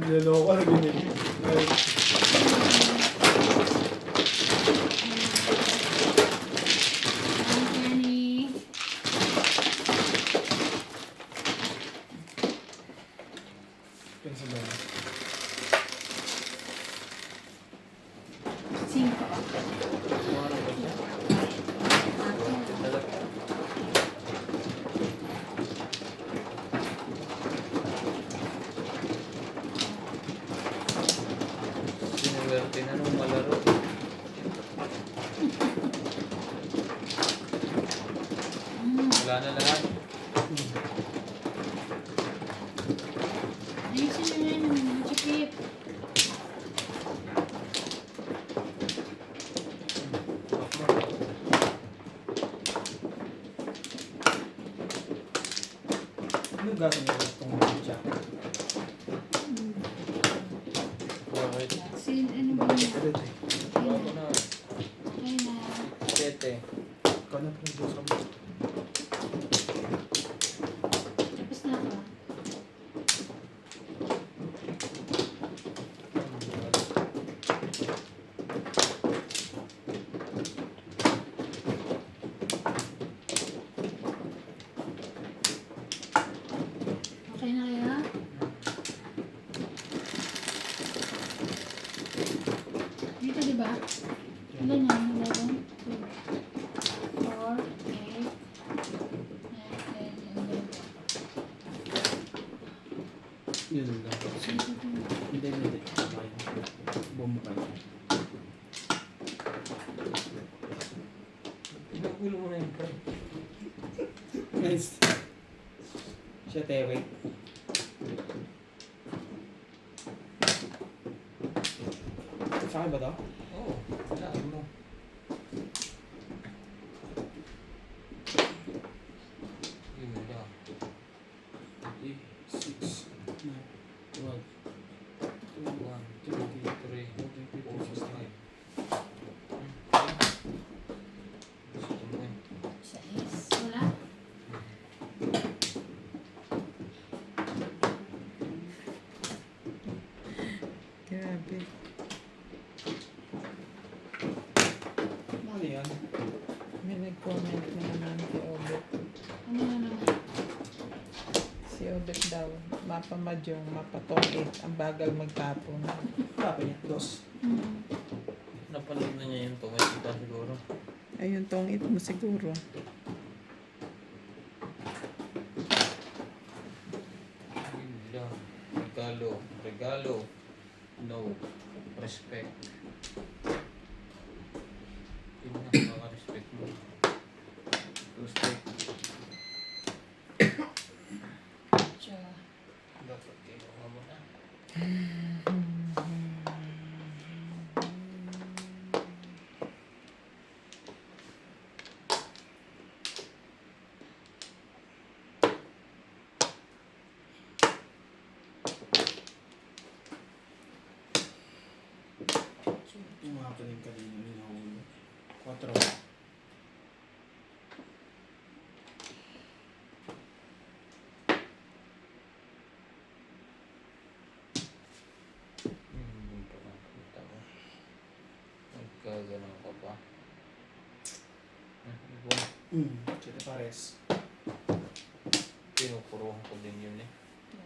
Speaker 1: Niloloko na ganyan.
Speaker 3: Jenny.
Speaker 1: Pencil ba?
Speaker 3: 5.
Speaker 2: Ano ba siya? Talaga. Sinuwerte na nung malaro. Wala na lahat.
Speaker 3: Ayusin na yan. Chikip.
Speaker 1: Ano gagawin mo itong jacket?
Speaker 2: Bakit?
Speaker 3: Sin, ano ba yun?
Speaker 1: Ulit eh.
Speaker 2: Bago na.
Speaker 3: Ayun
Speaker 1: ka na, produce mo.
Speaker 3: Tapos na ako. Okay na kaya? Dito di ba? Ilan yan? 11, 2, 4, 8, 9, 10, 11.
Speaker 1: Yun lang. Hindi. Boom ka na.
Speaker 2: Pinagulo mo na yung pre.
Speaker 1: Nice. Siya tewe. Sa akin ba to?
Speaker 2: Oo, wala mo. Yun lang.
Speaker 1: 6, 9, 12,
Speaker 2: 1, 2, 3, 4, 5. Gusto mo eh.
Speaker 3: Sais. Wala?
Speaker 4: Grabe.
Speaker 1: Ano yan?
Speaker 4: May nag-comment na naman si Obet.
Speaker 3: Ano na naman?
Speaker 4: Si Obet daw, mapa Madyong, mapa Tongit, ang bagal magtapon.
Speaker 1: Kape niya. Dos.
Speaker 2: Napanood na niya yung tungay kita siguro.
Speaker 4: Ayun, Tongit mo siguro.
Speaker 2: Yun lang. Regalo. Regalo. No. Respect. Yun na, maka-respect mo. Respect.
Speaker 3: Tsaka.
Speaker 2: Dapat kinuha mo na.
Speaker 1: Yung mga kanina yung nahuli. 4.
Speaker 2: Hindi pa nakakita ko. Nagkaganon ka pa. Ibon.
Speaker 1: Siya pares.
Speaker 2: Pinupuruhan ko din yun eh.
Speaker 3: 2,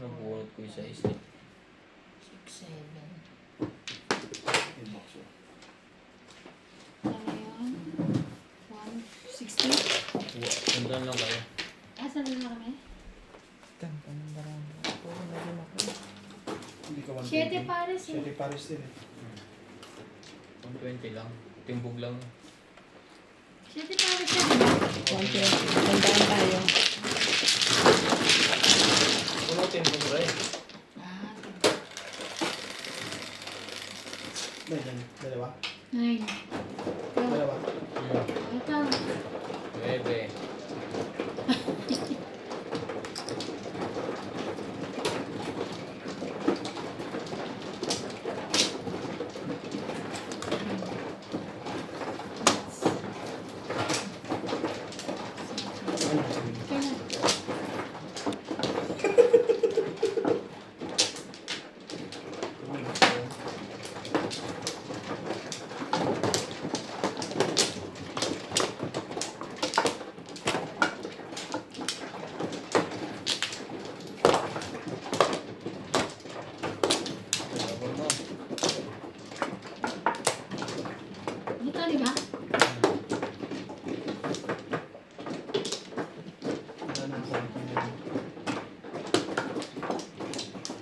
Speaker 3: 3, 4,
Speaker 2: Nabuhat ko yung sa isla.
Speaker 3: 6, 7.
Speaker 1: Inbox yun.
Speaker 3: Ano yun? 160?
Speaker 2: Tandaan lang kayo.
Speaker 3: Asan na kami?
Speaker 4: Tampa ng barangay. Ako, na rin ako.
Speaker 1: Hindi ka 120.
Speaker 3: 7 pares eh.
Speaker 1: 7 pares din eh.
Speaker 2: 120 lang. Timbog lang.
Speaker 3: 7 pares na diba?
Speaker 4: 120. Tandaan tayo.
Speaker 2: Puno timbog rin.
Speaker 3: Ah,
Speaker 1: Dalawa?
Speaker 3: 9.
Speaker 1: Dalawa?
Speaker 3: Ito.
Speaker 2: Bebe.
Speaker 1: Ano? Sige.
Speaker 3: Kaya.
Speaker 2: Tapos mo.
Speaker 3: Dito diba?
Speaker 1: Wala na ako.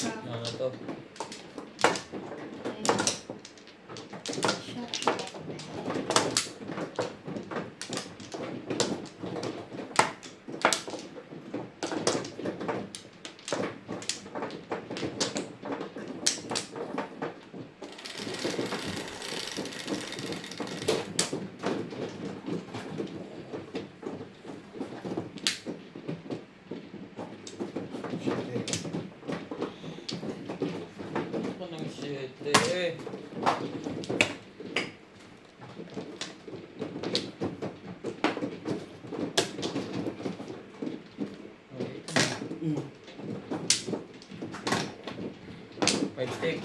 Speaker 2: Ano na to? Ano ng shit eh.
Speaker 1: Mm.
Speaker 2: 5 stick.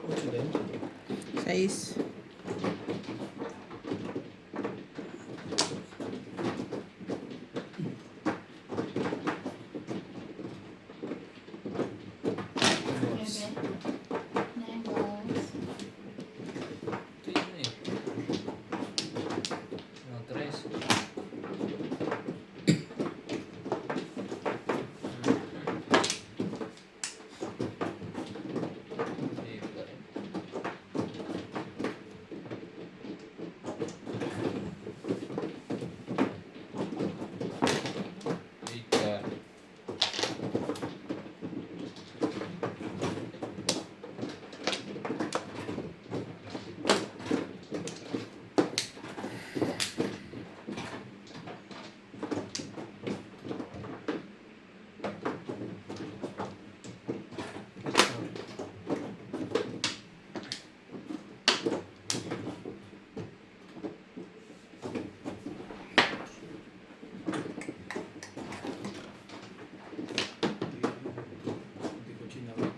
Speaker 1: What's it then?
Speaker 4: 6.
Speaker 3: Seven. 9 balls.
Speaker 2: Ito yun eh. Mga 3.
Speaker 1: Hindi ko chinawa.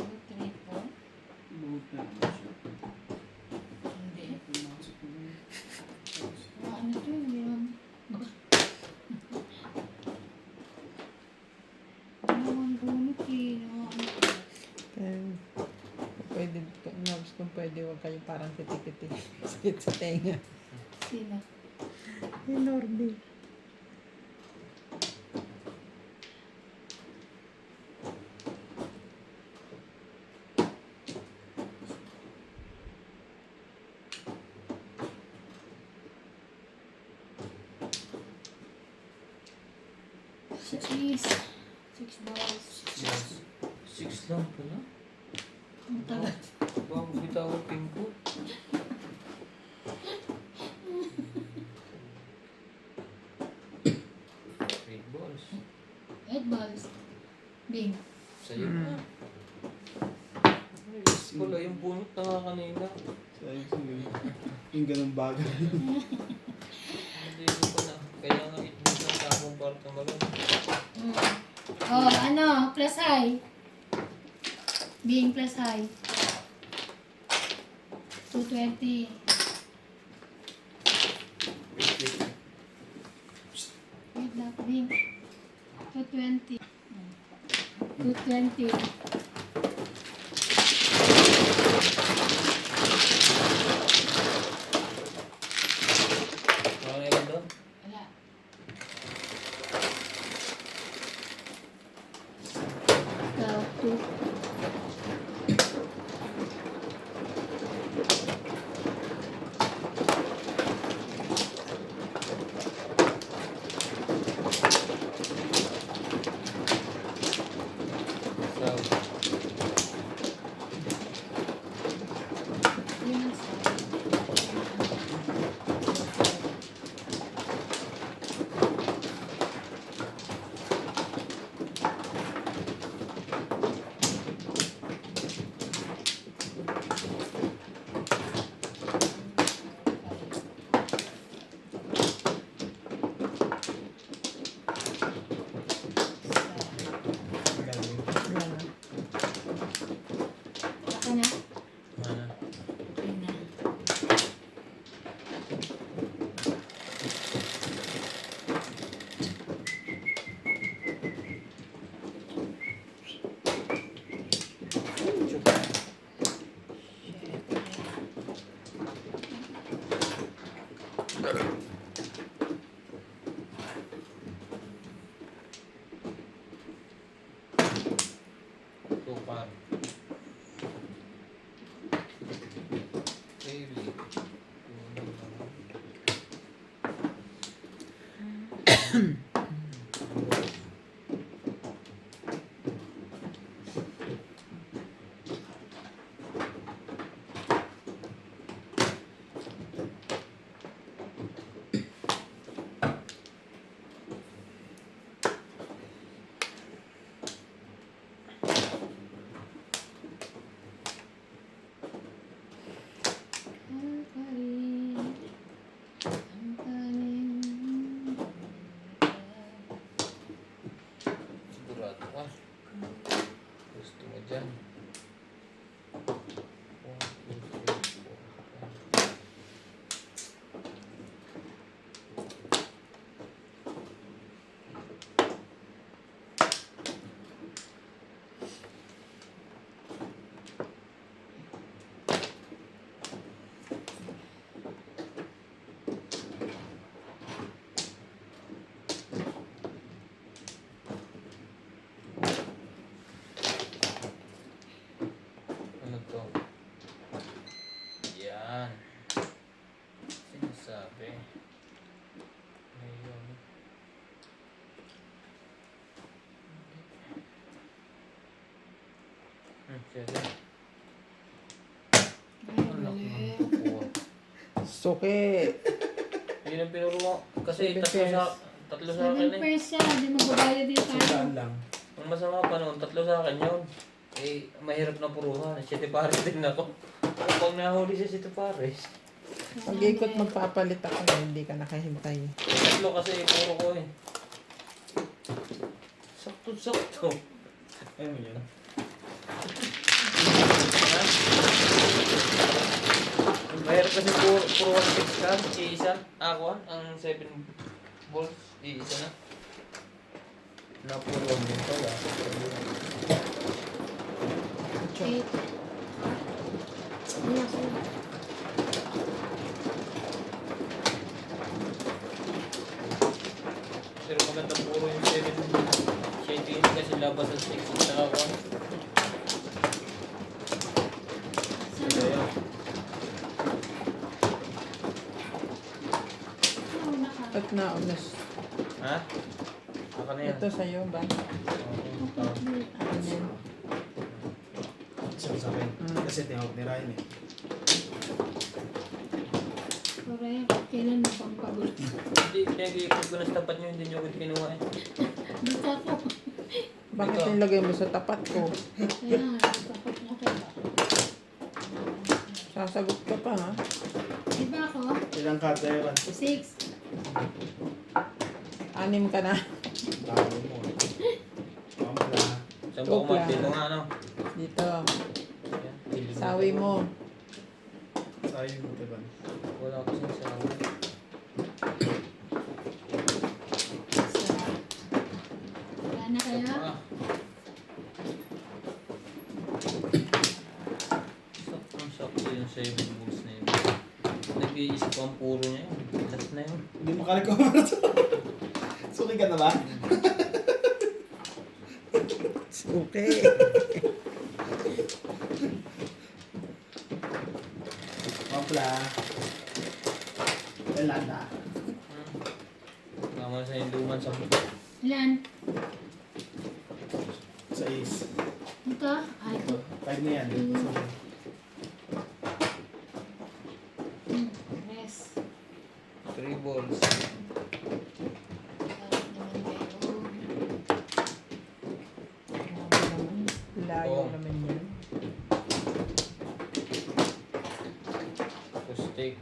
Speaker 3: Two, three, four.
Speaker 1: Buhok na naman siya.
Speaker 3: Hindi.
Speaker 1: Pumasok na yun.
Speaker 3: Ano to? Hindi naman. Ano naman bunot eh.
Speaker 4: Pwede, nabs kung pwede, huwag kayo parang kiti-kiti. Sakit sa tenga.
Speaker 3: Sino?
Speaker 4: Yung Norby.
Speaker 3: Six. 6 balls.
Speaker 2: 6 lang pala.
Speaker 3: Ang tagal.
Speaker 2: Bago bitawan pingko. Eight balls.
Speaker 3: 8 balls. Bing.
Speaker 2: Sa'yo na. Ay, yes, wala yung bunot na nga kanina.
Speaker 1: Sayang sa'yo. Yung ganun bagay.
Speaker 2: Hindi ko pa na. Kaya nga itbog ng tamong parta malong.
Speaker 3: Oh, ano? Plus high. Bing plus high. 220. Wait lang, Bing. 220. 220.
Speaker 2: Ano ilan doon?
Speaker 3: Wala. Ikaw, 2.
Speaker 2: Ikaw. par. Really. Sigurado ka. Gusto mo dyan. 1, 2, 3, 4. Ano to? Yan. Sinasabi. Ngayon. Sige. Anak
Speaker 3: Ay,
Speaker 2: ng puwa.
Speaker 4: Suki.
Speaker 2: Yun ang pinuro mo. Kasi
Speaker 4: 7
Speaker 2: tatlo sa akin
Speaker 3: 7
Speaker 2: eh.
Speaker 3: pesos yan. Hindi magbabayad din tayo.
Speaker 1: Sandaan lang.
Speaker 2: Ang masama pa noon, tatlo sa akin yun. Eh, mahirap na puruhan. Siete pares din ako. Pag nahuli sa Siete pares.
Speaker 4: Pag-ikot magpapalit ako na hindi ka nakahintay.
Speaker 2: Tatlo kasi puro ko eh. Sakto-sakto.
Speaker 1: Ayun mo yun.
Speaker 2: Ha? Mahirap kasi puro 1-6 ka. Iisa. Ako ang 7 balls. Iisa na. Napuruhan din pala.
Speaker 3: 8. Yes, sir.
Speaker 2: Pero maganda puro yung 7. Shady kasi labas ang 6 at saka 1.
Speaker 1: Kaya,
Speaker 3: Ano na ka?
Speaker 4: At naunas.
Speaker 2: Ha? Ako na yan.
Speaker 4: Ito sa'yo ba? Ano yan?
Speaker 1: siya sa akin. Kasi tinawag ni Ryan eh.
Speaker 3: Correct. Kailan na pang pagod?
Speaker 2: Hindi, pinag-iipag ko na sa tapat nyo, hindi nyo ako kinuha eh.
Speaker 3: Dito ako.
Speaker 4: Bakit
Speaker 2: Ito.
Speaker 4: nilagay mo sa tapat ko?
Speaker 3: Kaya nga, tapos na ako.
Speaker 4: Sasagot ka pa ha?
Speaker 3: Di ba ako?
Speaker 1: Ilang card na yun?
Speaker 3: 6.
Speaker 4: 6 ka na.
Speaker 1: Tawag mo. Pampla.
Speaker 2: Saan ba
Speaker 4: Tupla.
Speaker 2: kumati? Ito nga ano.
Speaker 4: Dito.
Speaker 2: Yan.
Speaker 4: Sawi mo.
Speaker 1: Sayang mo, diba?
Speaker 2: Wala ko sa sawi.
Speaker 3: Wala na kaya?
Speaker 2: Sakto yung 7 balls na yun. Nag-iisip ang puro niya yun. Last na yun.
Speaker 1: Hindi mo ka-recover to. Suki ka na ba?
Speaker 4: Suki.
Speaker 1: Pampla. Elanda.
Speaker 2: Tama sa yung luman sa
Speaker 3: Ilan?
Speaker 1: Sa is.
Speaker 3: Ito? Ay, ito.
Speaker 1: 5 na yan.
Speaker 3: Rest.
Speaker 2: 3 balls.
Speaker 3: Bakit naman kayo?
Speaker 4: Layo
Speaker 2: Oo.
Speaker 4: naman yan.
Speaker 2: Tapos take.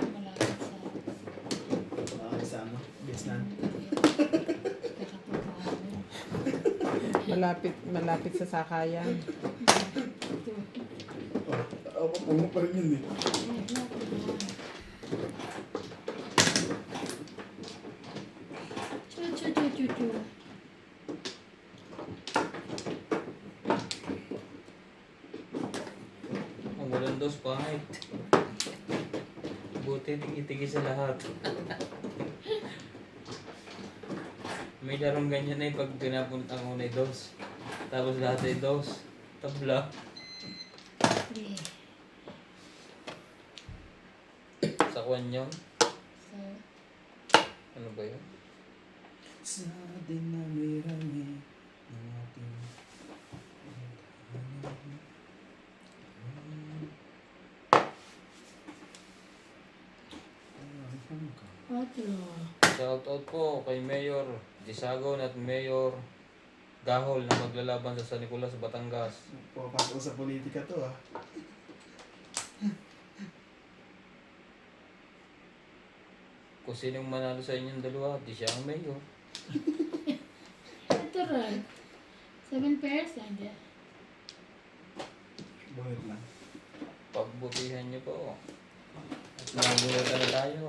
Speaker 3: Malapit sa...
Speaker 1: Sa ano? Vietnam.
Speaker 4: Malapit sa sakayan.
Speaker 1: Oh, ako pumo pa rin yun eh.
Speaker 3: Chu chu chu chu chu.
Speaker 2: ng dos pahit. Buti tigi-tigi sa lahat. May larong ganyan na pag pinapunta ko na dos. Tapos lahat ay dos. Tabla.
Speaker 3: Sige.
Speaker 2: Sa kwan yun.
Speaker 3: So,
Speaker 2: Ano ba yun?
Speaker 1: Sa dinami-rami ng ating
Speaker 3: otro.
Speaker 2: Shout out po kay Mayor Disagon at Mayor Gahol na maglalaban sa San Nicolas, Batangas.
Speaker 1: Pumapasok sa politika to ah.
Speaker 2: Kung sinong manalo sa inyong dalawa, di siya ang mayor.
Speaker 3: Natural. 7 pairs, hindi.
Speaker 1: Buhat lang.
Speaker 2: Pagbutihan niyo po. At nabunutan na tayo.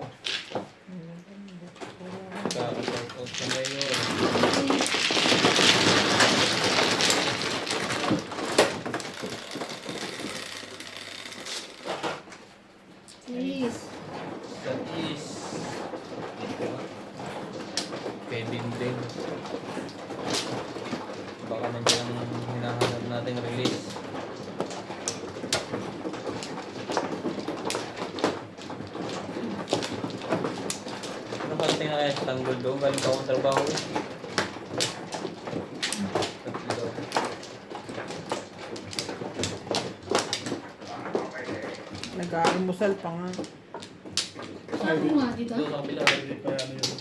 Speaker 2: Shout out sa Mayor.
Speaker 3: Please.
Speaker 2: Sa is Kevin din. Baka nandiyan ang hinahanap nating release. Ano kasi na kaya sa tanggol doon? Galing pa akong trabaho. Tatlo.
Speaker 4: Nag-aalmusal pa nga.
Speaker 3: Saan mo nga dito?
Speaker 2: Doon sa kapila.
Speaker 1: Hindi pa ano yun.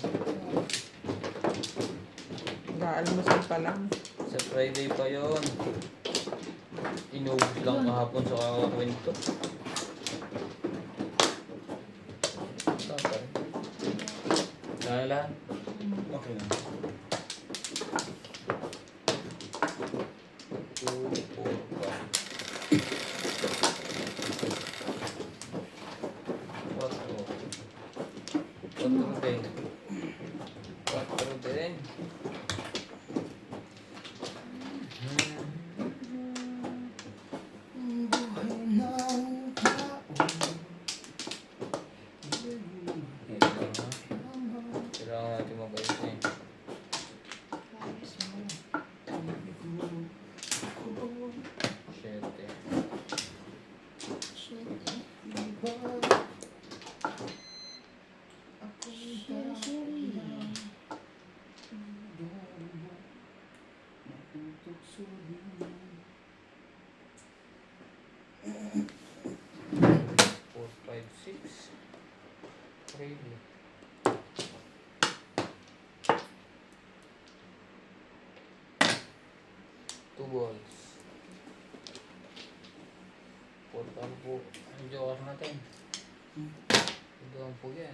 Speaker 4: Nag-aalmusal pa lang.
Speaker 2: Sa Friday pa yon. Inubos lang kahapon sa kakakwento. Tatay. Lala.
Speaker 1: Okay lang.
Speaker 2: 2, 4, 5. 4 din. 4 din. Kailangan natin mabait eh. Shit eh.
Speaker 3: Shit, eh.
Speaker 2: Four, five, six. Really? Two balls. Four po. Ang joker natin. Don't forget.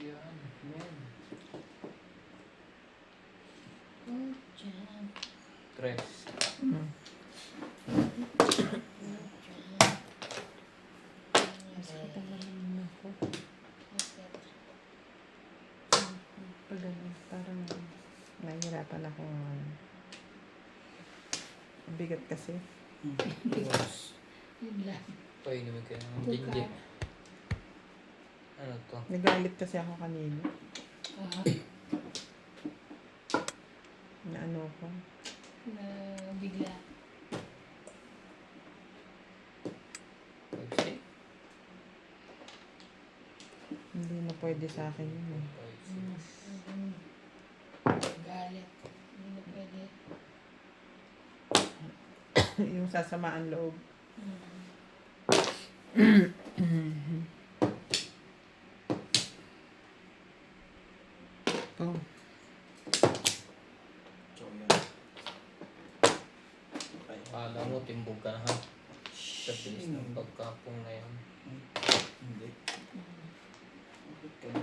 Speaker 2: Yan. Man.
Speaker 3: Oh, dyan.
Speaker 2: Tres.
Speaker 4: Masakit ang malaman ako. Pag ganun, parang nahihirapan ako. Ang bigat kasi.
Speaker 3: Yun lang.
Speaker 2: Painumin kayo ng ginggit. Ano to?
Speaker 4: Nagalit kasi ako kanina.
Speaker 3: Ah,
Speaker 4: Na ano ko.
Speaker 3: na bigla.
Speaker 2: Five, six.
Speaker 4: Hindi na pwede sa akin yun eh.
Speaker 2: Five, six.
Speaker 3: Galit. Hindi na pwede.
Speaker 4: Yung sasamaan loob. Oh.
Speaker 1: So yan. Okay.
Speaker 2: Akala mo, timbog ka na ha? Sa bilis ng pagkapong na yan.
Speaker 1: Hindi. Bakit ka na?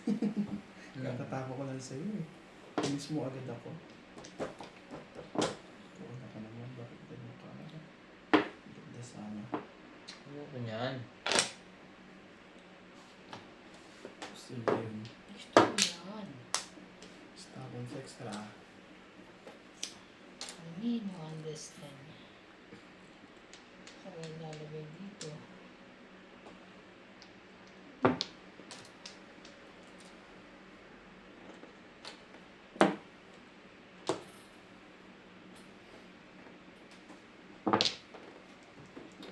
Speaker 1: Kakatako ko lang sa'yo eh. Inis mo agad ako. Wala ka naman, bakit ganyan ka? Ganda sana.
Speaker 2: Ano ko niyan?
Speaker 1: Gusto mo yun.
Speaker 3: Gusto ko yan.
Speaker 1: Stop on extra.
Speaker 3: I mean, you understand. Saka lalagay dito.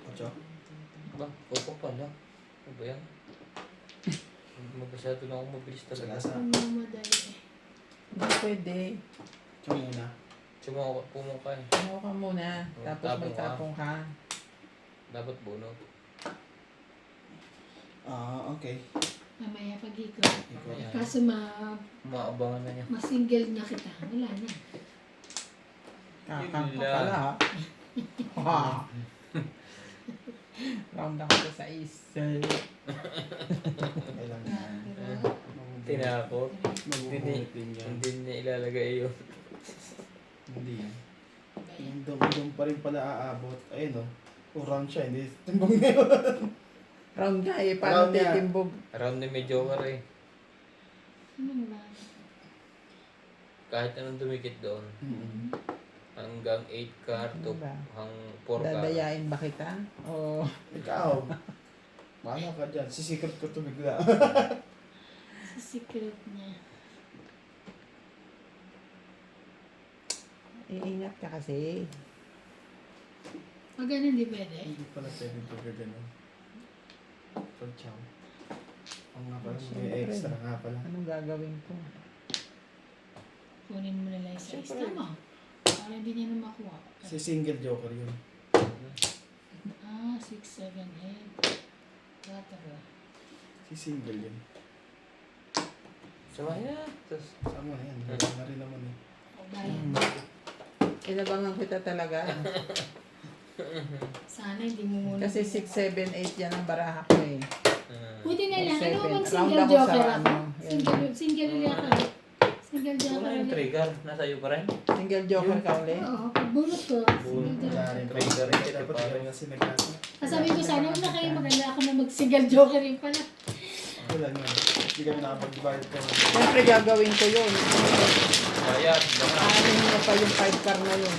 Speaker 1: Ocho.
Speaker 2: Ba, opo pala. Ano ba yan? Masyado na ako mabilis talaga.
Speaker 1: Sagasa.
Speaker 3: Ang mamadali eh.
Speaker 4: Hindi pwede.
Speaker 1: Ocho muna.
Speaker 2: Pumukha eh.
Speaker 4: Ano ka muna, tapos
Speaker 2: Tapong
Speaker 4: may
Speaker 2: ka.
Speaker 4: tapong ka.
Speaker 2: Dapat bunot.
Speaker 1: Ah, okay.
Speaker 3: Mamaya pag ikaw.
Speaker 1: Ikaw.
Speaker 2: Ayan.
Speaker 3: Kaso
Speaker 2: Maabangan na niya.
Speaker 3: ma-single na kita. Wala na.
Speaker 4: Kakang
Speaker 2: Yun
Speaker 4: ka
Speaker 2: lang.
Speaker 4: pala ha. Ha. Round ako sa isa.
Speaker 1: Kailan yan.
Speaker 3: Pero,
Speaker 2: Tinakot.
Speaker 1: Mabubulit din yan.
Speaker 2: Hindi niya ilalagay yun.
Speaker 1: Hindi yan. Yung doon pa rin pala aabot. Ayun o. Round siya, hindi timbang na yun.
Speaker 4: Round nga eh, paano
Speaker 1: Round nga.
Speaker 4: titimbog?
Speaker 2: Around ni may joker eh.
Speaker 3: ano ba?
Speaker 2: Kahit anong dumikit doon. Hanggang 8 car to
Speaker 4: Ano ba?
Speaker 2: hang 4 car.
Speaker 4: Dadayain ba kita? O
Speaker 1: Ikaw. Bahala ka dyan. Sisikot ko to bigla.
Speaker 3: Sa secret niya.
Speaker 4: iingat ka kasi.
Speaker 3: Pag ganun, di pwede.
Speaker 1: Hindi pala pwede ito gano'n. Pag chow. Ang nga pala, may
Speaker 4: Siyempre.
Speaker 1: extra nga pala.
Speaker 4: Anong gagawin ko?
Speaker 3: Kunin mo na lang sa
Speaker 1: Siyempre.
Speaker 3: isa mo. Para hindi niya na makuha.
Speaker 1: Si single joker yun.
Speaker 3: Ah, 6, 7, 8. Bata ba?
Speaker 1: Si single yun.
Speaker 2: So ayan. Tapos,
Speaker 1: Sama na yan. Wala na rin naman eh.
Speaker 3: O bayan.
Speaker 4: Ilabangan kita talaga.
Speaker 3: Sana hindi mo muna.
Speaker 4: Kasi 6, 7, 8 yan ang baraha ko eh.
Speaker 3: Buti na lang. Ano
Speaker 4: Seven.
Speaker 3: bang
Speaker 4: Round
Speaker 3: single
Speaker 4: ako
Speaker 3: joker
Speaker 4: sa
Speaker 3: ako?
Speaker 4: ano, yan.
Speaker 3: Single ulit ako. Single joker
Speaker 2: wala yung
Speaker 3: ulit.
Speaker 2: trigger. Nasa iyo pa rin.
Speaker 4: Single joker ka ulit.
Speaker 3: Oo, pagbunot ko.
Speaker 2: Bunot.
Speaker 3: Single
Speaker 1: Wala
Speaker 3: joker.
Speaker 1: rin.
Speaker 2: Trigger rin,
Speaker 1: Dapat
Speaker 2: pare.
Speaker 1: yun kasi nagkasa.
Speaker 3: Sabi ko sana, huwag na kayo maganda ako na mag-single joker rin pala.
Speaker 1: Wala nga. Hindi kami nakapag-divide ka.
Speaker 4: Siyempre gagawin ko yun.
Speaker 2: Bayad. Baka
Speaker 4: Aanin mo pa yung 5 car na yun.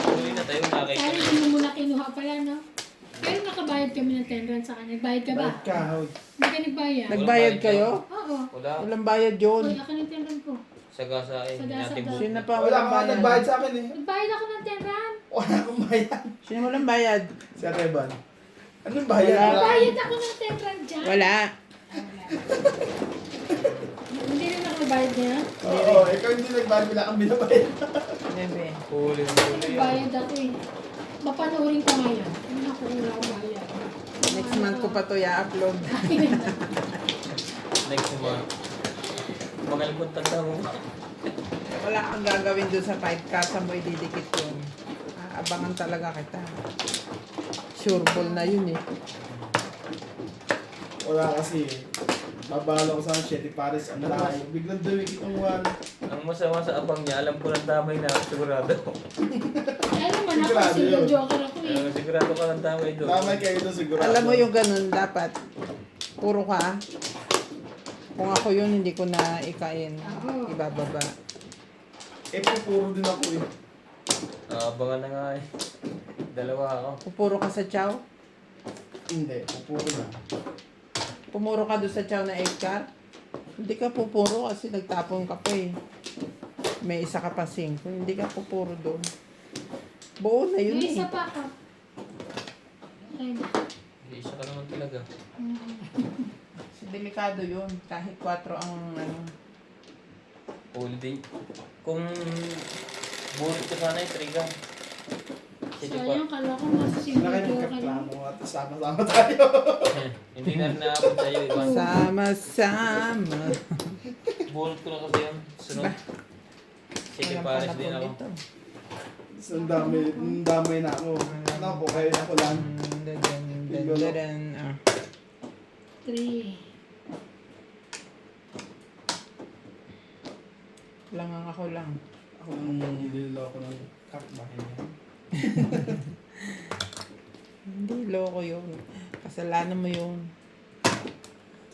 Speaker 2: tuloy na tayo nakita.
Speaker 3: Sana hindi mo muna kinuha pala, no? Pero nakabayad kami ng 10 rand sa kanya. Nagbayad ka ba?
Speaker 1: Bayad ka, hoy.
Speaker 3: Hindi ka nagbayad?
Speaker 4: Nagbayad kayo?
Speaker 3: Oo.
Speaker 2: Wala.
Speaker 4: Walang bayad yun.
Speaker 3: Uy, ako ng 10 rand ko.
Speaker 2: Sagasa eh.
Speaker 3: Sagasa
Speaker 2: Natin
Speaker 3: daw.
Speaker 4: Sino pa
Speaker 1: Wala
Speaker 4: walang
Speaker 1: ka
Speaker 4: bayad?
Speaker 1: nagbayad sa akin eh.
Speaker 3: Nagbayad ako ng 10 rand.
Speaker 1: Wala akong bayad.
Speaker 4: Sino walang bayad?
Speaker 1: Si Reban. Anong bayad?
Speaker 4: Wala.
Speaker 3: Nagbayad ako ng 10 rand dyan.
Speaker 4: Wala.
Speaker 3: Ah, wala. Hindi rin ako nagbayad niya.
Speaker 1: Oo, ikaw hindi nagbayad. Wala kang binabayad.
Speaker 4: Nebe.
Speaker 2: Huli yun.
Speaker 3: Nagbayad ako eh. Mapanoorin ko ngayon. Ano ako wala akong bayad.
Speaker 4: Next month ko pa to i-upload.
Speaker 2: Next month. Mga likod tanda mo.
Speaker 4: Wala kang gagawin doon sa 5 car. Saan mo ididikit yun? Abangan talaga kita. Sure ball na yun eh.
Speaker 1: Wala kasi eh. Babalo ko sa 7 pares ang layo. Biglang dumikit ang wall.
Speaker 2: Ang masama sa abang niya, alam ko ng damay na ako sigurado.
Speaker 3: Kaya naman ako,
Speaker 1: Sigurado
Speaker 3: single
Speaker 1: yun.
Speaker 3: joker ako eh.
Speaker 2: Sigurado ka ng damay doon.
Speaker 1: Damay kayo doon sigurado.
Speaker 4: Alam mo yung ganun, dapat puro ka. Kung ako yun, hindi ko na ikain.
Speaker 3: Ako.
Speaker 4: Ibababa.
Speaker 1: Eh, pupuro din ako eh.
Speaker 2: Abangan na nga eh. Dalawa ako.
Speaker 4: Pupuro ka sa chow.
Speaker 1: Hindi, pupuro na.
Speaker 4: Pumuro ka doon sa chow na 8 car. Hindi ka pupuro kasi nagtapon ka pa eh. May isa ka pa 5. Hindi ka pupuro doon. Buo na yun
Speaker 3: May
Speaker 4: eh.
Speaker 3: isa pa ako. Okay na.
Speaker 2: Hindi isa ka naman talaga.
Speaker 4: Si delikado yun. Kahit 4 ang ano.
Speaker 2: Huli din. Kung bunot ko sana yung trigger. Sige pa.
Speaker 3: Sayang, kala ko nasa
Speaker 1: Wala
Speaker 3: single
Speaker 1: kayo
Speaker 3: joker.
Speaker 1: magkaplano at sama-sama tayo.
Speaker 2: Hindi na rin naabot sa'yo, Ivan.
Speaker 4: Sama-sama.
Speaker 2: Bunot ko na kasi yun. Sunod. Sige,
Speaker 4: Walang
Speaker 2: pares din
Speaker 4: panapon
Speaker 2: ako.
Speaker 4: dito.
Speaker 1: So, ang damay na ako. Ano po, kayo na ko lang.
Speaker 4: Dadan. Ah.
Speaker 3: 3.
Speaker 4: Langang ako lang.
Speaker 1: Ako lang nililoko ng kapitbahay niya.
Speaker 4: Hindi, loko yun. Kasalanan mo yun.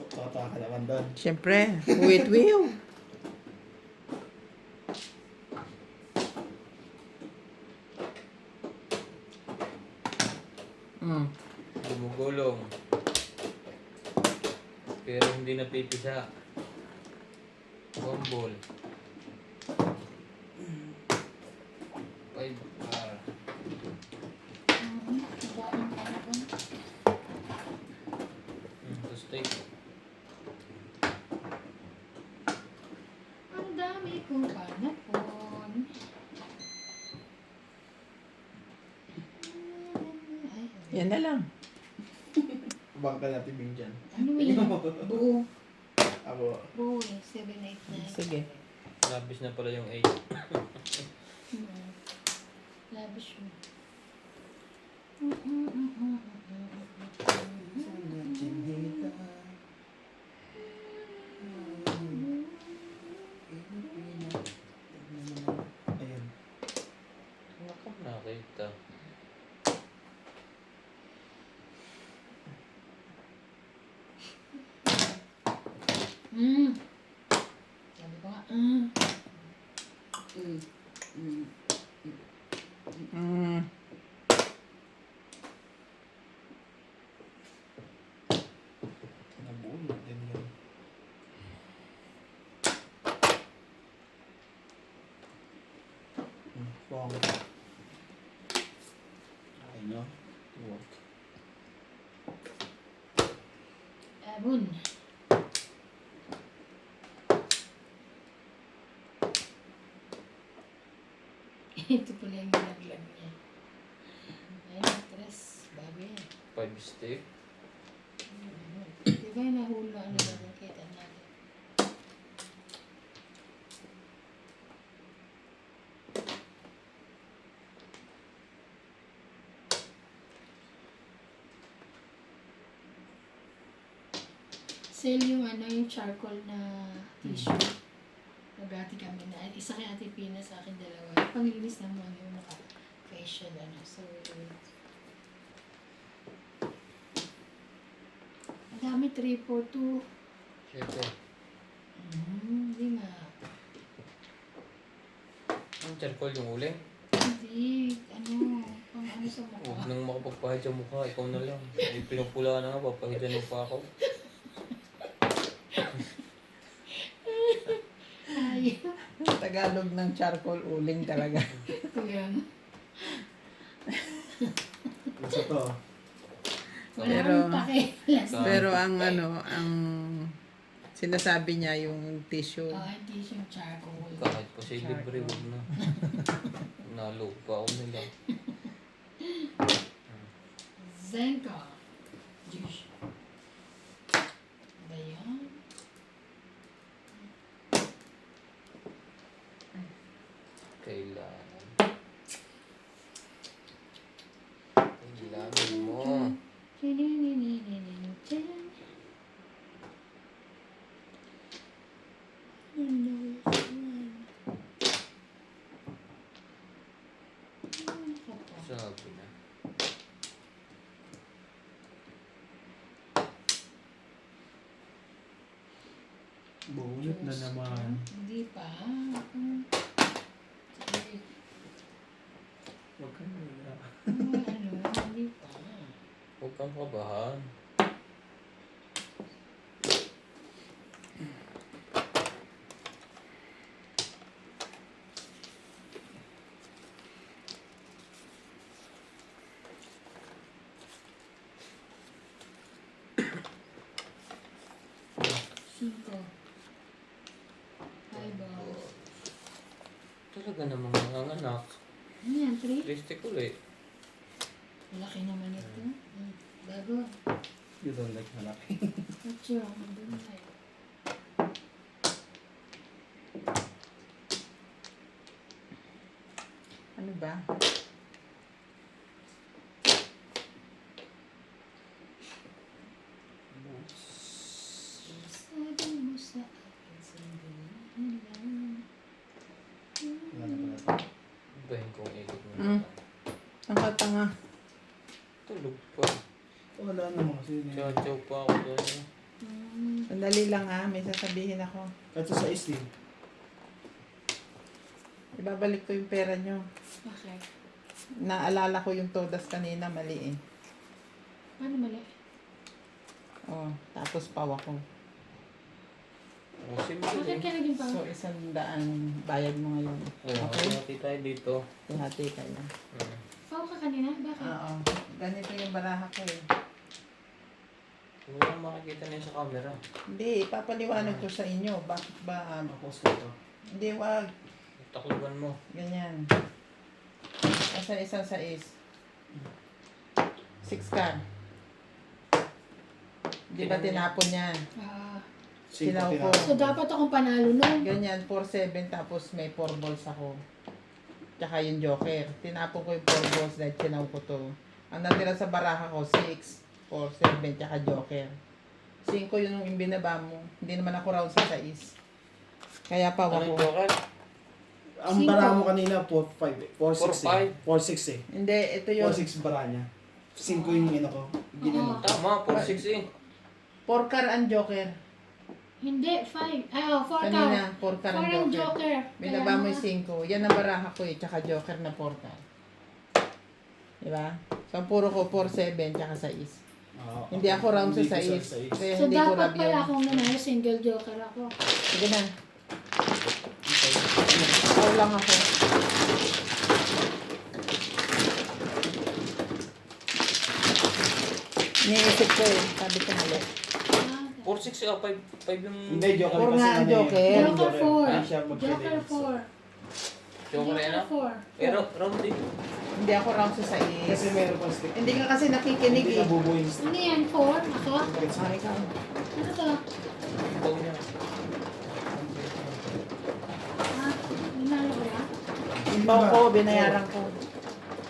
Speaker 1: Totoo ka naman doon.
Speaker 4: Siyempre, wait, will. Mm.
Speaker 2: Gumugulong. Pero hindi napipisa. One ball. 5 bar. To stay.
Speaker 3: Ang dami kong panapon. Ay,
Speaker 4: Yan na lang.
Speaker 1: Bangka natin Bing dyan.
Speaker 3: ano yun? Buo.
Speaker 1: Ako,
Speaker 3: Buo eh. 7, 8, 9.
Speaker 4: Sige.
Speaker 2: Labis na pala yung 8.
Speaker 3: Labish yun.
Speaker 1: ayun.
Speaker 2: Nakita.
Speaker 3: Sabi ko nga,
Speaker 4: Mm.
Speaker 1: Nabulot din yun. Pong. Ay no? Work.
Speaker 3: abon. Ito pala yung nilaglag niya. Ayun, tres. Bago yan.
Speaker 2: 5 stick.
Speaker 3: Di ba yung nahula ano ba nakita natin? Sale yung ano, yung charcoal na tissue. Nagati kami na. Isa kay Ate Pina, sa akin dalawa. Panglinis ng mga yung naka-facial ano. So, ang dami 3, 4, 2.
Speaker 2: 7.
Speaker 3: Hindi nga.
Speaker 2: Ang charcoal yung uling.
Speaker 3: Hindi. Ano, pang ano sa
Speaker 2: Huwag
Speaker 3: mukha.
Speaker 2: nang makapagpahid sa mukha. Ikaw na lang. Ay, pinupula na nga. Papahidan mo pa ako.
Speaker 3: Ay,
Speaker 4: Tagalog ng charcoal uling talaga.
Speaker 3: kaya nga.
Speaker 1: Gusto to.
Speaker 3: Wala
Speaker 4: Pero-
Speaker 3: akong pakialam.
Speaker 4: Pero ang ano, ang sinasabi niya yung tissue.
Speaker 3: Hindi siyang charcoal.
Speaker 2: Kahit pa siya libre, huwag na. Nalo pa ako nila.
Speaker 3: Zenka. Juice. Ba yan?
Speaker 2: Kailangan. Kailangan mo. Sabi na.
Speaker 1: Bunot na naman.
Speaker 3: Hindi pa. Sige.
Speaker 1: Huwag ka na.
Speaker 3: Ano, hindi pa.
Speaker 2: Huwag kang kabahan.
Speaker 3: Cinco. Five balls.
Speaker 2: Talaga namang nanganak.
Speaker 3: Ano yan, three?
Speaker 2: Tristic ulit.
Speaker 3: Laki naman ito. Bago.
Speaker 1: You don't like malaki.
Speaker 3: Ocho. Doon na yun.
Speaker 4: Ano ba?
Speaker 3: Sabi mo sa akin, sabihin lang.
Speaker 4: tanga.
Speaker 2: Tulog pa.
Speaker 1: Wala naman kasi.
Speaker 2: Chow-chow pa ako doon.
Speaker 4: Sandali lang ha, may sasabihin ako.
Speaker 1: Ito sa isli.
Speaker 4: Ibabalik ko yung pera nyo.
Speaker 3: Okay.
Speaker 4: Naalala ko yung todas kanina, mali eh.
Speaker 3: Ano mali?
Speaker 4: Oh, tapos pawa ko.
Speaker 2: Oh, simple
Speaker 3: Bakit
Speaker 2: eh.
Speaker 3: ka naging pa?
Speaker 4: So, 100 bayad mo ngayon.
Speaker 2: Oh,
Speaker 4: Okay?
Speaker 2: hati tayo dito.
Speaker 4: Hati kayo.
Speaker 3: Pao ka kanina? Bakit?
Speaker 4: Oo. Ganito yung baraha ko eh.
Speaker 2: Wala makikita niya sa camera.
Speaker 4: Hindi, papaliwanag ko sa inyo. Bakit ba?
Speaker 1: Tapos ko ito.
Speaker 4: Hindi, wag.
Speaker 2: Takluban mo.
Speaker 4: Ganyan. Asa isang sais. 6 ka. Di ba tinapon yan?
Speaker 3: Ah.
Speaker 4: Sinaw ko.
Speaker 3: So, dapat akong panalo nun.
Speaker 4: Ganyan, 4-7 tapos may 4 balls ako. Tsaka yung joker. Tinapon ko yung 4 balls dahil sinaw ko to. Ang natira sa baraha ko, 6, 4, 7, tsaka joker. 5 yun yung binaba mo. Hindi naman ako round sa 6. Kaya pa
Speaker 2: Ano
Speaker 4: ako.
Speaker 2: yung joker?
Speaker 1: Ang
Speaker 3: Cinco.
Speaker 1: bara mo kanina, 4-5. 4-6 eh. 4-6 eh.
Speaker 4: Hindi, ito yung
Speaker 1: 4-6 bara niya. 5 yung ino ko. Ginano.
Speaker 2: Tama, 4-6 eh.
Speaker 4: 4 car ang joker.
Speaker 3: Hindi, 5. Ay, 4 ka.
Speaker 4: Kanina, 4 car
Speaker 3: 4
Speaker 4: ang
Speaker 3: ang
Speaker 4: joker.
Speaker 3: joker.
Speaker 4: Binaba mo yung 5. Yan ang baraha ko eh, tsaka joker na 4 car. Diba? So, ang puro ko 4-7 tsaka 6. Hindi ako round sa 6. Kaya
Speaker 3: So,
Speaker 4: hindi ko
Speaker 3: dapat
Speaker 4: rub
Speaker 3: pala
Speaker 4: yun.
Speaker 3: akong nanalo, single joker ako.
Speaker 4: Sige na. Ikaw lang ako. Iniisip ko eh. Sabi ko mali.
Speaker 3: Ah,
Speaker 2: 4-6 ah, 5 yung...
Speaker 1: Hindi, joker
Speaker 4: Four
Speaker 1: kasi
Speaker 4: nga ang
Speaker 1: ano eh.
Speaker 4: joker.
Speaker 3: Joker 4.
Speaker 1: Hindi siya
Speaker 3: Joker
Speaker 1: magpili.
Speaker 3: 4.
Speaker 2: Joker yan ah.
Speaker 3: 4.
Speaker 2: Pero round din.
Speaker 4: Hindi ako round sa 6.
Speaker 1: Kasi meron pang stick.
Speaker 4: Hindi ka kasi nakikinig
Speaker 1: Hindi
Speaker 4: eh.
Speaker 1: nabubuo yung stick.
Speaker 3: Ano yan? 4? Ako?
Speaker 4: Ah, ikaw.
Speaker 3: Ano to?
Speaker 2: Ikaw niya.
Speaker 3: Ah, nanalo ko na?
Speaker 4: Yung bang ko, binayaran ko.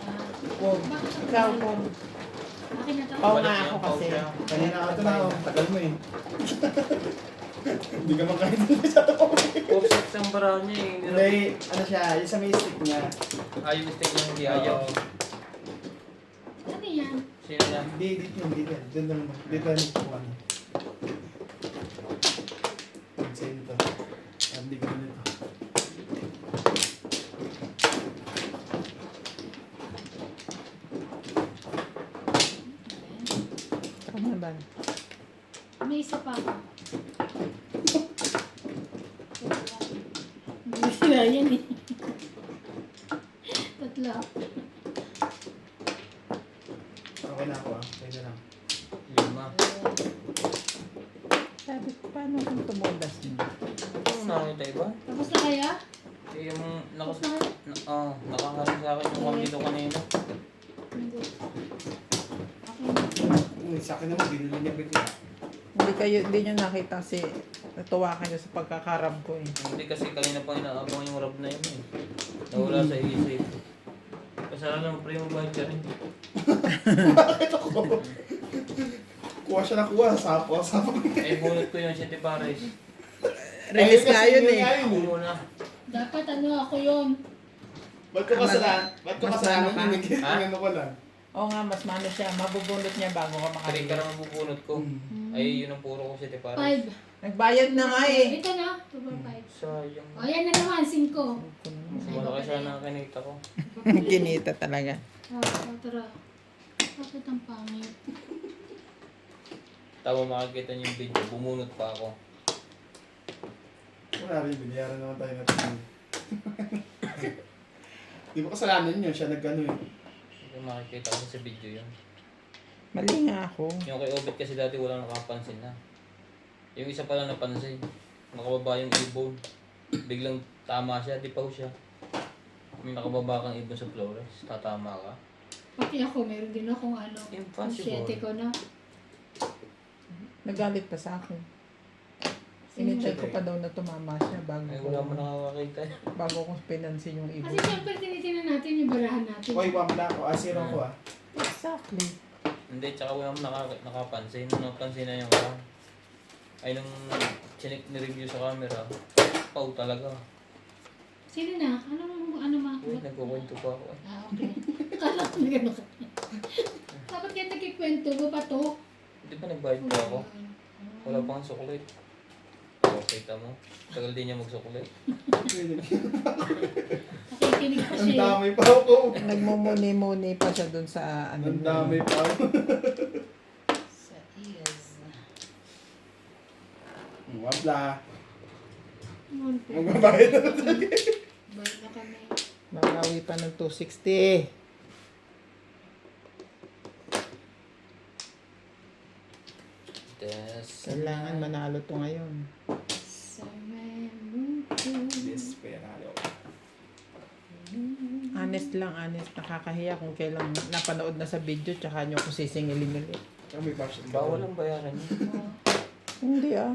Speaker 3: Ah,
Speaker 1: Wow.
Speaker 3: bakit ako
Speaker 4: Ikaw
Speaker 3: nanalo?
Speaker 4: ko.
Speaker 3: Akin na to?
Speaker 4: Pao
Speaker 2: Balik
Speaker 4: nga
Speaker 2: niya,
Speaker 4: ako
Speaker 2: pao
Speaker 4: kasi.
Speaker 2: siya.
Speaker 1: Kanina ka ito na ako. Tagal mo eh. Hindi ka makaintindi sa to.
Speaker 2: 4-6 ang bara niya eh.
Speaker 1: Hindi, ano siya, yung sa may stick niya.
Speaker 2: Ayaw yung stick niya, hindi ayaw.
Speaker 3: Ano yan?
Speaker 2: Sino yan?
Speaker 1: Hindi, dito yun, dito yan. Dito naman. Dito yan yung kuha niya. Sa'yo nito. Hindi ko nito.
Speaker 4: Tama ba?
Speaker 3: May isa pa ako. Hindi sila yan eh. Tatlo.
Speaker 1: Okay na ako ah. Pwede lang.
Speaker 2: 5.
Speaker 4: Sabi ko, paano kung tumulas niyo?
Speaker 2: Ano nakakita iba?
Speaker 3: Tapos na kaya?
Speaker 2: Eh, yung
Speaker 3: Tapos na kaya?
Speaker 2: nakaharap sa akin yung kambito kanina.
Speaker 3: Hindi. Okay na.
Speaker 1: Sa akin naman, binili niya bigla.
Speaker 4: Hindi nyo nakita kasi natuwa kayo sa pagkakarab ko eh.
Speaker 2: Hindi kasi kanina pa inaabang yung rab na yun eh. Nawala sa isip. Kasalanan pre yung bayad ka rin.
Speaker 1: Bakit ako? Kuha siya na kuha. Sapo.
Speaker 2: Eh, bunot ko yung 7 pares.
Speaker 4: Release nga yun eh.
Speaker 2: Ako muna.
Speaker 3: Dapat ano ako yun.
Speaker 1: Ba't ko kasalanan? Ba't ko
Speaker 4: Mas
Speaker 1: kasalanan?
Speaker 4: ano ka?
Speaker 2: Ha?
Speaker 1: Ano ko lang.
Speaker 4: Oo nga, mas mano siya. Mabubunot niya bago ka
Speaker 2: 3 ka
Speaker 4: makarelease.
Speaker 2: lang ang bubunot ko. Ay, yun ang puro ko 7 pares.
Speaker 3: 5.
Speaker 4: Nagbayad na nga eh.
Speaker 3: Ito na. 2 or 5.
Speaker 2: Sayang.
Speaker 3: O yan na naman. 5.
Speaker 2: Mas malaki sana ang kinita ko.
Speaker 4: Kinita talaga.
Speaker 3: Tara. Bakit ang pangit?
Speaker 2: Tama makikita niyo yung video. Bumunot pa ako.
Speaker 1: Wala rin, binayaran naman tayo natin. Di ba kasalanan niyo? Siya nag-ano eh.
Speaker 2: Hindi makikita ko sa video yun.
Speaker 4: Mali nga ako.
Speaker 2: Yung kay Obet kasi dati walang nakapansin na. Yung isa pala napansin. Nakababa yung ibon. Biglang tama siya, di pa siya. May nakababa kang ibon sa Flores. Tatama ka.
Speaker 3: Pati ako, meron din akong ano.
Speaker 2: Impossible.
Speaker 3: 7 ko na.
Speaker 4: Nagalit pa sa akin. Sinecheck ko pa daw na tumama siya bago
Speaker 2: Ay,
Speaker 4: ko,
Speaker 2: wala mo nakakakita.
Speaker 4: bago ko pinansin yung ibon.
Speaker 3: Kasi syempre tinitingnan natin yung barahan natin.
Speaker 1: Oy, wala ako. Zero ko ah.
Speaker 4: Exactly.
Speaker 2: Hindi, tsaka wala mo nakapansin. Nung napansin na yung ka. Ay, nung chinik ni-review sa camera, pau talaga.
Speaker 3: Sino na? Ano
Speaker 2: Uy,
Speaker 3: mga?
Speaker 2: nagkukwento pa ako.
Speaker 3: Ah, okay. Akala ko na gano'n ka. Dapat kaya nagkikwento mo pa to.
Speaker 2: Hindi ba nagbayad pa ako? Wala pa nga suklit. Oo, kita mo. Tagal din niya magsuklit.
Speaker 3: Nakikinig pa
Speaker 1: Ang
Speaker 3: siya.
Speaker 1: dami pa ako.
Speaker 4: Nagmumuni-muni pa siya dun sa ano.
Speaker 1: Ang dami pa ako.
Speaker 3: Sa ears.
Speaker 1: Wala.
Speaker 3: Monte.
Speaker 1: Magbabayad na talaga.
Speaker 3: Bayad na kami.
Speaker 4: Mamawi pa ng 260.
Speaker 2: Yes.
Speaker 4: Kailangan manalo to ngayon.
Speaker 3: Sa memory.
Speaker 1: Desperado.
Speaker 4: Honest lang, honest. Nakakahiya kung kailan napanood na sa video tsaka nyo kung sisingilin ulit.
Speaker 1: Kami pa siya.
Speaker 2: Bawal ang bayaran niya.
Speaker 4: Hindi ah.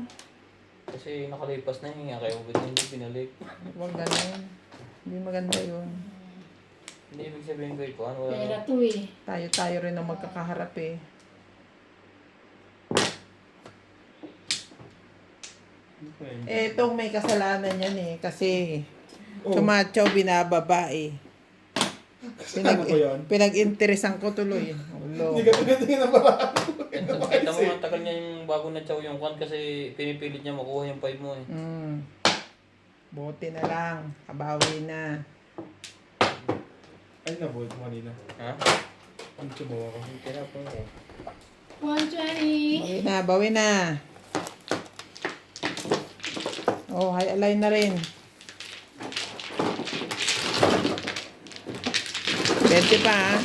Speaker 2: Kasi nakalipas na yung kaya ubod na hindi pinalik.
Speaker 4: Huwag ganun. Hindi maganda yun.
Speaker 2: Hindi ibig sabihin ko ito. Ano, wala.
Speaker 3: Pera to eh.
Speaker 4: Tayo-tayo rin ang magkakaharap eh. Etong may kasalanan yan eh. Kasi tumatsaw binababa eh.
Speaker 1: Kasalanan ko yun?
Speaker 4: Pinag-interesan ko tuloy. Ulo.
Speaker 1: Hindi ka tinitingin na parang.
Speaker 2: Kita mo ang tagal niya yung bago na chow yung kwan kasi pinipilit niya makuha yung 5 mo eh.
Speaker 4: Buti na lang. Kabawi na.
Speaker 1: Ay, na-void mo kanina.
Speaker 2: Ha?
Speaker 1: Ang subaw ako.
Speaker 2: Hindi na po eh.
Speaker 3: 120.
Speaker 4: Bawi na. Oh, highlight na rin. 20 pa ah.